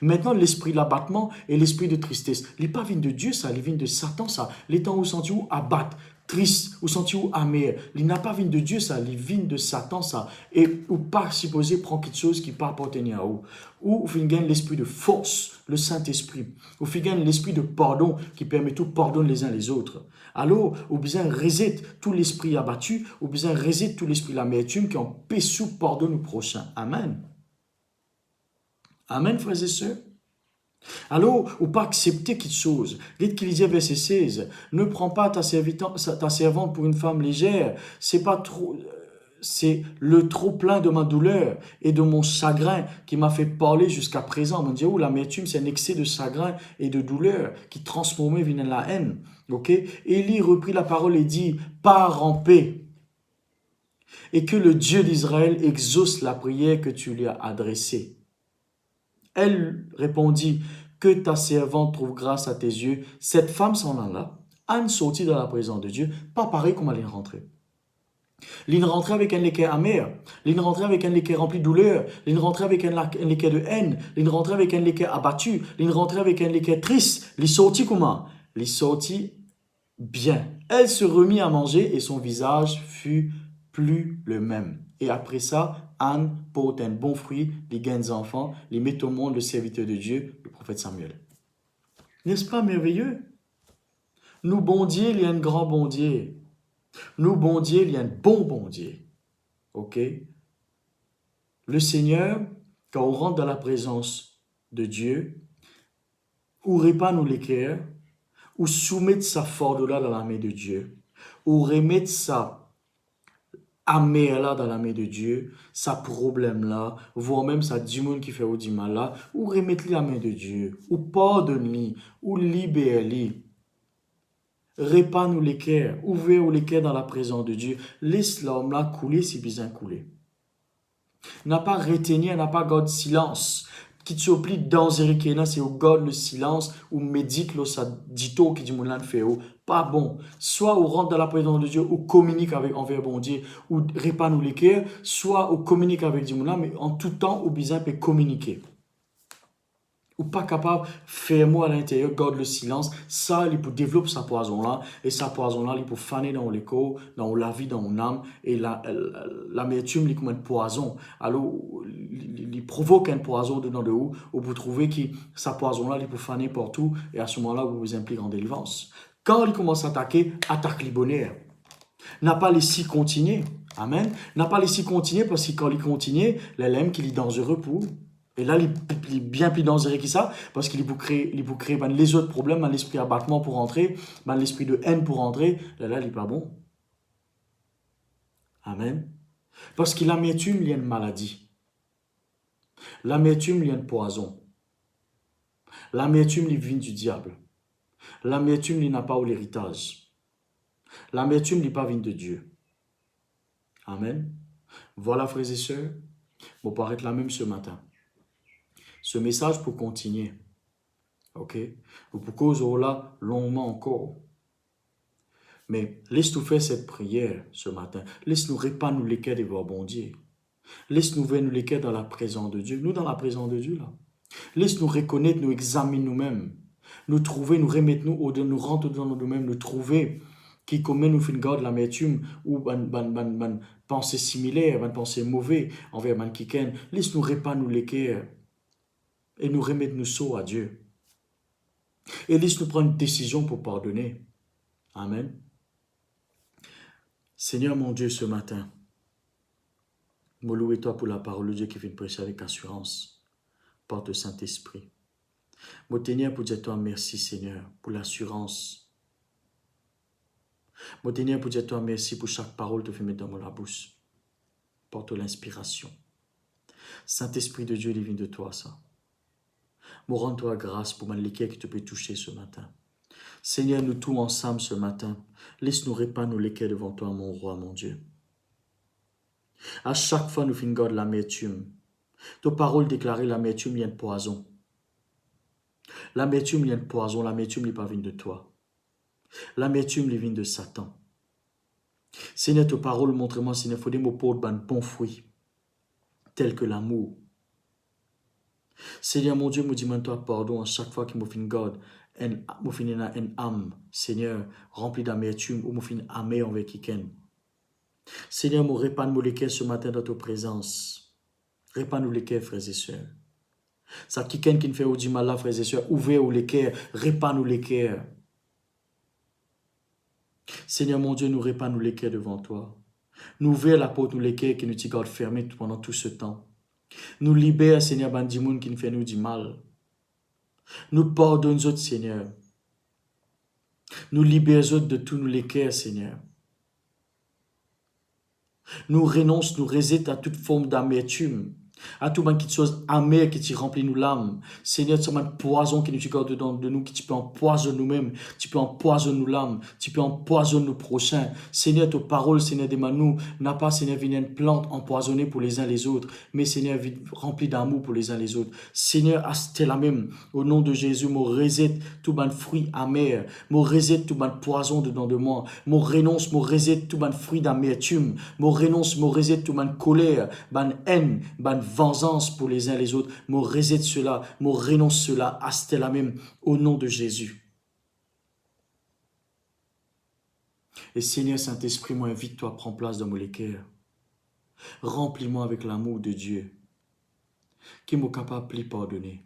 Maintenant, l'esprit de l'abattement et l'esprit de tristesse, il n'est pas vient de Dieu, ça, il vient de Satan, ça. Les temps où senti où abattre, triste, où senti où amer, il n'a pas vient de Dieu, ça, il vient de Satan, ça. Et ou pas supposé prendre quelque chose qui ne pas appartenir à vous. Ou vous gagnez l'esprit de force, le Saint-Esprit. Vous gagnez l'esprit de pardon qui permet tout pardonner les uns les autres. Alors, vous besoin reset tout l'esprit abattu, vous besoin reset tout l'esprit de l'amertume qui empêche tout pardon au prochain. Amen. Amen, frères et sœurs. Alors, ou pas accepter quelque chose. Dites qu'il disait verset 16, ne prends pas ta servante pour une femme légère, c'est pas trop, c'est le trop plein de ma douleur et de mon chagrin qui m'a fait parler jusqu'à présent. Mon Dieu, l'amertume, c'est un excès de chagrin et de douleur qui transformait vient la haine. Ok? Élie reprit la parole et dit, pars en paix. Et que le Dieu d'Israël exauce la prière que tu lui as adressée. Elle répondit, que ta servante trouve grâce à tes yeux. Cette femme s'en alla. Anne sortit dans la présence de Dieu, pas pareil comme elle est rentrée. L'une rentrait avec un équerre amer, l'une rentrait avec un équerre rempli de douleur, l'une rentrait avec un équerre de haine, l'une rentrait avec un équerre abattu, l'une rentrait avec un équerre triste. Les sortit comment? Les sortit bien. Elle se remit à manger et son visage fut plus le même. Et après ça, Anne porte un bon fruit, les gagne des enfants, les met au monde le serviteur de Dieu, le prophète Samuel. N'est-ce pas merveilleux? Nous, bon Dieu, il y a un grand bon Dieu. Nous, bon Dieu, il y a un bon Dieu. Ok? Le Seigneur, quand on rentre dans la présence de Dieu, ou répand nous l'équerre, ou soumettre sa fardeau-là dans la main de Dieu, ou remettre sa amer là dans la main de Dieu, sa problème-là, voire même sa démon qui fait du mal là, ou remettre la main de Dieu, ou pardonne-lui, ou libère-lui. Répand-nous l'équerre, ouvrez-nous l'équerre dans la présence de Dieu, laisse l'homme là couler si besoin couler. N'a pas retenu, n'a pas gardé silence. Qui te supplie dangereux qui est là, c'est au garde le silence, ou médite le ça dit qui dit mon fait pas bon. Soit on rentre dans la présence de Dieu, ou communique avec envers bon Dieu, ou répand nous l'équerre, soit on communique avec Dieu, mais en tout temps, on besoin peut communiquer. Ou pas capable, faire-moi à l'intérieur, garde le silence, ça, il peut développer sa poison-là, et sa poison-là, il peut faner dans l'écho, dans la vie, dans l'âme, et l'amertume, il est comme un poison. Alors, il provoque un poison dedans de où, où vous trouvez que sa poison-là, il peut faner partout, et à ce moment-là, vous vous impliquez en délivrance. Quand il commence à attaquer, attaque les bonheurs. N'a pas laissé continuer. Amen. N'a pas laissé continuer parce que quand il continue, l'aime qu'il est dangereux pour vous. Et là, il est bien plus dangereux que ça, parce qu'il vous crée ben, les autres problèmes, ben, l'esprit abattement pour rentrer, ben, l'esprit de haine pour rentrer. Là, il n'est pas bon. Amen. Parce que l'amertume, il y a une maladie. L'amertume, il y a un poison. L'amertume, il vient du diable. L'amertume, il n'a pas l'héritage. L'amertume, il n'est pas vient de Dieu. Amen. Voilà, frères et sœurs, on peut arrêter là même ce matin. Ce message pour continuer. Ok? Ou pour cause là longuement encore. Mais laisse-nous faire cette prière ce matin. Laisse-nous répandre les cœurs de vos bon Dieu. Laisse-nous voir nous les cœurs dans la présence de Dieu. Nous dans la présence de Dieu là. Laisse-nous reconnaître, nous examiner nous-mêmes. Nous trouver, nous remettre nous rentrer dans nous-mêmes, nous trouver qui commet nous fait une garde l'amertume ou ban pensée similaire, ban pensée mauvaise envers man kiken. Laisse-nous répandre nous les cœurs et nous remettre nous sauts à Dieu. Et laisse-nous prendre une décision pour pardonner. Amen. Seigneur mon Dieu, ce matin, me louer toi pour la parole de Dieu qui vient prêcher avec assurance par le Saint-Esprit. Me tenir pour dire toi merci Seigneur pour l'assurance. Me tenir pour dire toi merci pour chaque parole que tu fais mettre dans ma bouche. Porte l'inspiration. Saint-Esprit de Dieu, il vient de toi ça. Me rends-toi grâce pour lesquels que tu peux toucher ce matin. Seigneur, nous tous ensemble ce matin, laisse-nous répandre nos lesquels devant toi, mon roi, mon Dieu. À chaque fois, nous finissons garde l'amertume. Ta parole déclarait l'amertume, il y a un poison. L'amertume, il y a un poison. L'amertume, il n'est pas venu de toi. L'amertume, il vient de Satan. Seigneur, ta parole, montre-moi, Seigneur, il faut des mots pour un bon fruit, tel que l'amour. Seigneur, mon Dieu, me demande-toi pardon à chaque fois qu'il me fait une garde, me fait une âme, Seigneur, remplie d'amertume, ou me fait une âme envers quelqu'un. Seigneur, me répand-moi les cœurs ce matin dans ta présence. Répand-nous les cœurs, frères et sœurs. Ça, quelqu'un qui ne fait du mal là, frères et sœurs, ouvrez-nous les cœurs, répand-nous les cœurs. Seigneur, mon Dieu, nous répand-nous les cœurs devant toi. Nous ouvrir la porte, nous les cœurs qui nous t'y gardent fermés pendant tout ce temps. Nous libère, Seigneur, bandimoun qui nous fait nous du mal. Nous pardonne autres, Seigneur. Nous libère autres de tous nous les cœurs, Seigneur. Nous renonce, nous résiste à toute forme d'amertume, à tout quelque chose amer qui te remplit nous l'âme. Seigneur, c'est un poison qui nous garde dedans de nous, qui tu peux empoisonner nous-mêmes, tu peux empoisonner nous l'âme, tu peux empoisonner nos prochains. Seigneur, ta parole, Seigneur, nous n'a pas, Seigneur, une plante empoisonnée pour les uns les autres, mais Seigneur, remplie d'amour pour les uns les autres. Seigneur, c'était la même. Au nom de Jésus, me résiste tout ban fruit amer, me résiste tout ban poison dedans de moi, me renonce, me résiste tout ban fruit d'amertume, me renonce, me résiste tout ban colère, ban haine, ban vengeance pour les uns les autres, me résiste cela, me renonce cela, à la même, au nom de Jésus. Et Seigneur Saint-Esprit, moi invite-toi, prends place dans mon cœur. Remplis-moi avec l'amour de Dieu, qui m'est capable de pardonner.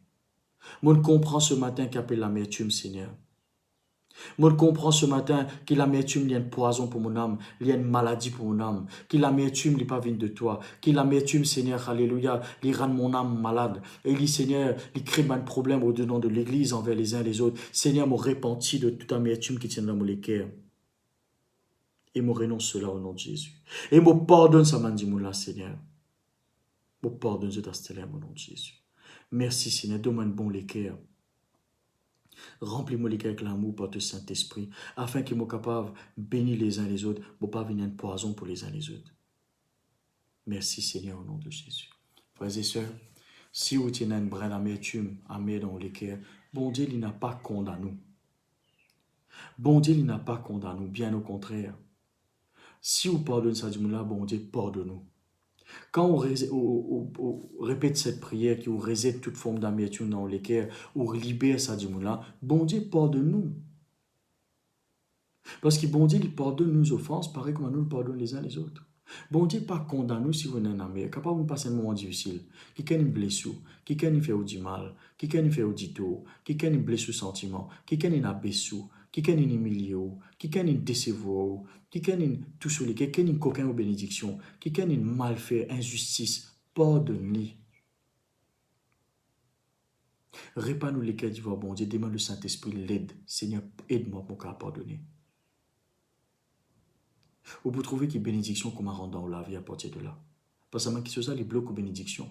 Moi, je comprends ce matin qu'appelle l'amertume, Seigneur. Moi, je comprends ce matin que l'amertume il y a un poison pour mon âme, il y a une maladie pour mon âme, que l'amertume n'est pas venue de toi, que l'amertume, Seigneur, alléluia, il rend mon âme malade. Et il dit, Seigneur, il crée un problème au-dedans de l'Église envers les uns et les autres. Seigneur, me repentis de toute amertume qui tient dans mon cœur. Et me renonce cela au nom de Jésus. Et me pardonne ça, mandimoula, Seigneur. Me pardonne ce tastelé au nom de Jésus. Merci, Seigneur, donne-moi un bon cœur. Remplis-moi les cœurs avec l'amour par le Saint-Esprit, afin qu'ils soient capables de bénir les uns les autres, pour ne pas venir un poison pour les uns les autres. Merci Seigneur au nom de Jésus. Frères et sœurs, si vous tenez un brin d'amertume, amer dans les cœurs, bon Dieu, il n'a pas condamné nous. Bon Dieu, il n'a pas condamné nous, bien au contraire. Si vous pardonnez ça du monde-là, bon Dieu, pardonne-nous. Quand on répète cette prière qui vous réside toute forme d'amertume dans les cœurs, ou libère ça du monde-là, bon Dieu, pardonne-nous. Parce que bon Dieu, il pardonne nos offenses, pareil comme nous le pardonnons les uns les autres. Bon Dieu, pas condamne nous si vous êtes un ami, capable de passer un moment difficile. Quelqu'un nous blesse, quelqu'un nous fait du mal, quelqu'un nous fait du tort, quelqu'un nous blesse le sentiment, quelqu'un nous abaisse, quelqu'un nous humilie, quelqu'un nous décevoir, quelqu'un nous touche, quelqu'un nous coquin aux bénédictions, quelqu'un nous mal fait, injustice, pardonne-lui. Répands-nous les cœurs d'ivoire, bon Dieu. Demande le Saint-Esprit l'aide. Seigneur, aide-moi pour qu'à pardonner. Ou pour trouver qu'il bénédiction qu'on m'a rendu dans la vie à partir de là. Parce que qui se ça, les blocs aux bénédictions.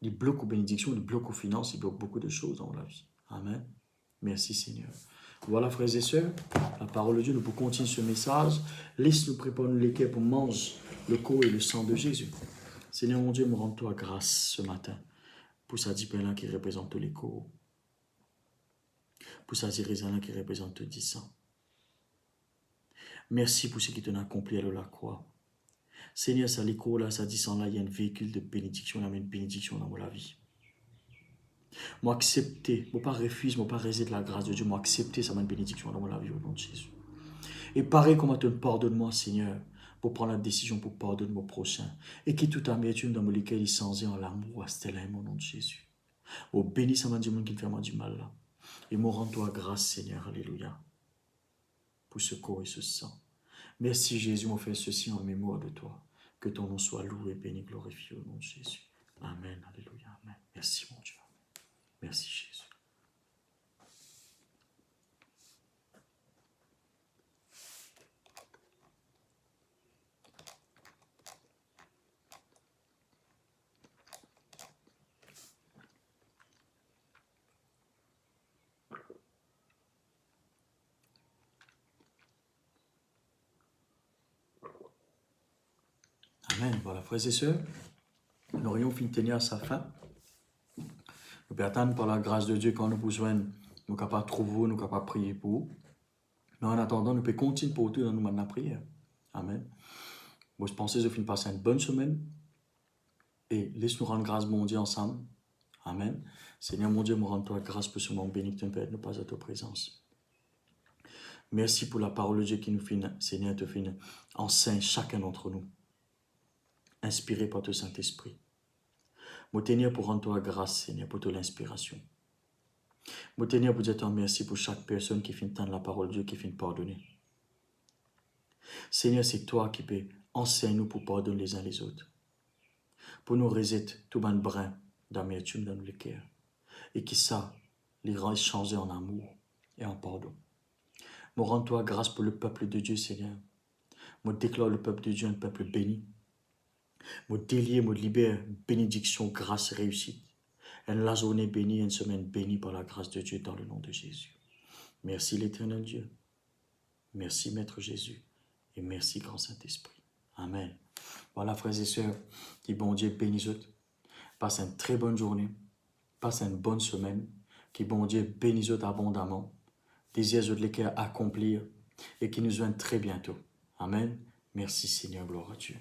Les blocs aux bénédictions, les blocs aux finances, ils bloquent beaucoup de choses dans la vie. Amen. Merci Seigneur. Voilà frères et sœurs, la parole de Dieu, nous pouvons continuer ce message. Laisse-nous préparer les cœurs pour manger le corps et le sang de Jésus. Seigneur mon Dieu, me rends-toi grâce ce matin pour sa pain-là qui représente les corps. Pour sa raisin qui représente 10 ans. Merci pour ce qui t'a accompli à la croix. Seigneur, ça les corps là, ça 10 ans là, il y a un véhicule de bénédiction, il y a une bénédiction dans ma vie. Moi accepter, moi pas refuser, moi pas résister de la grâce de Dieu, moi accepter ça m'a une bénédiction dans ma vie au nom de Jésus. Et pareil comme tu pardonne-moi Seigneur, pour prendre la décision pour pardonner mon prochain. Et qui tout amertume dans mon lequel il s'en en l'amour, c'était là au nom de Jésus. Oh bénis ça m'a dit qui fait du mal là. Et moi rends-toi grâce Seigneur, alléluia. Pour ce corps et ce sang. Merci Jésus, m'a fait ceci en mémoire de toi. Que ton nom soit loué, béni, glorifié au nom de Jésus. Amen, alléluia, amen. Merci mon Dieu. Merci Jésus. Amen. Voilà, frères et sœurs, nous aurions fini de tenir à sa fin. Nous pouvons attendre par la grâce de Dieu quand nous besoin, nous sommes capables de trouver, nous sommes capables de prier pour vous. Mais en attendant, nous pouvons continuer pour tout dans nous la prière. Amen. Moi, je pensais que je finis passer une bonne semaine. Et laisse-nous rendre grâce, mon Dieu, ensemble. Amen. Seigneur, mon Dieu, me rends-toi grâce pour ce moment béni que tu me permets de ne pas à ta présence. Merci pour la parole de Dieu qui nous fait, Seigneur, te fait enseigne chacun d'entre nous. Inspiré par ton Saint-Esprit. Moi, tenir pour rendre toi grâce, Seigneur, pour toute l'inspiration. Moi, tenir pour dire merci pour chaque personne qui finit entendre la parole de Dieu, qui finit pardonner. Seigneur, c'est toi qui peux enseigner nous pour pardonner les uns les autres. Pour nous resetter tout ban brin d'amertume dans nos cœurs. Et qui ça, les rend changer en amour et en pardon. Moi, rends-toi grâce pour le peuple de Dieu, Seigneur. Moi, déclare le peuple de Dieu un peuple béni. Moi, délier, moi, libère, bénédiction, grâce, réussite. La journée bénie, une semaine bénie par la grâce de Dieu dans le nom de Jésus. Merci l'éternel Dieu. Merci Maître Jésus. Et merci grand Saint-Esprit. Amen. Voilà frères et sœurs, qui bon Dieu bénisse eux. Passe une très bonne journée. Passe une bonne semaine. Qui bon Dieu bénisse eux abondamment. Désire de lesquels accomplir. Et qui nous joignent très bientôt. Amen. Merci Seigneur, gloire à Dieu.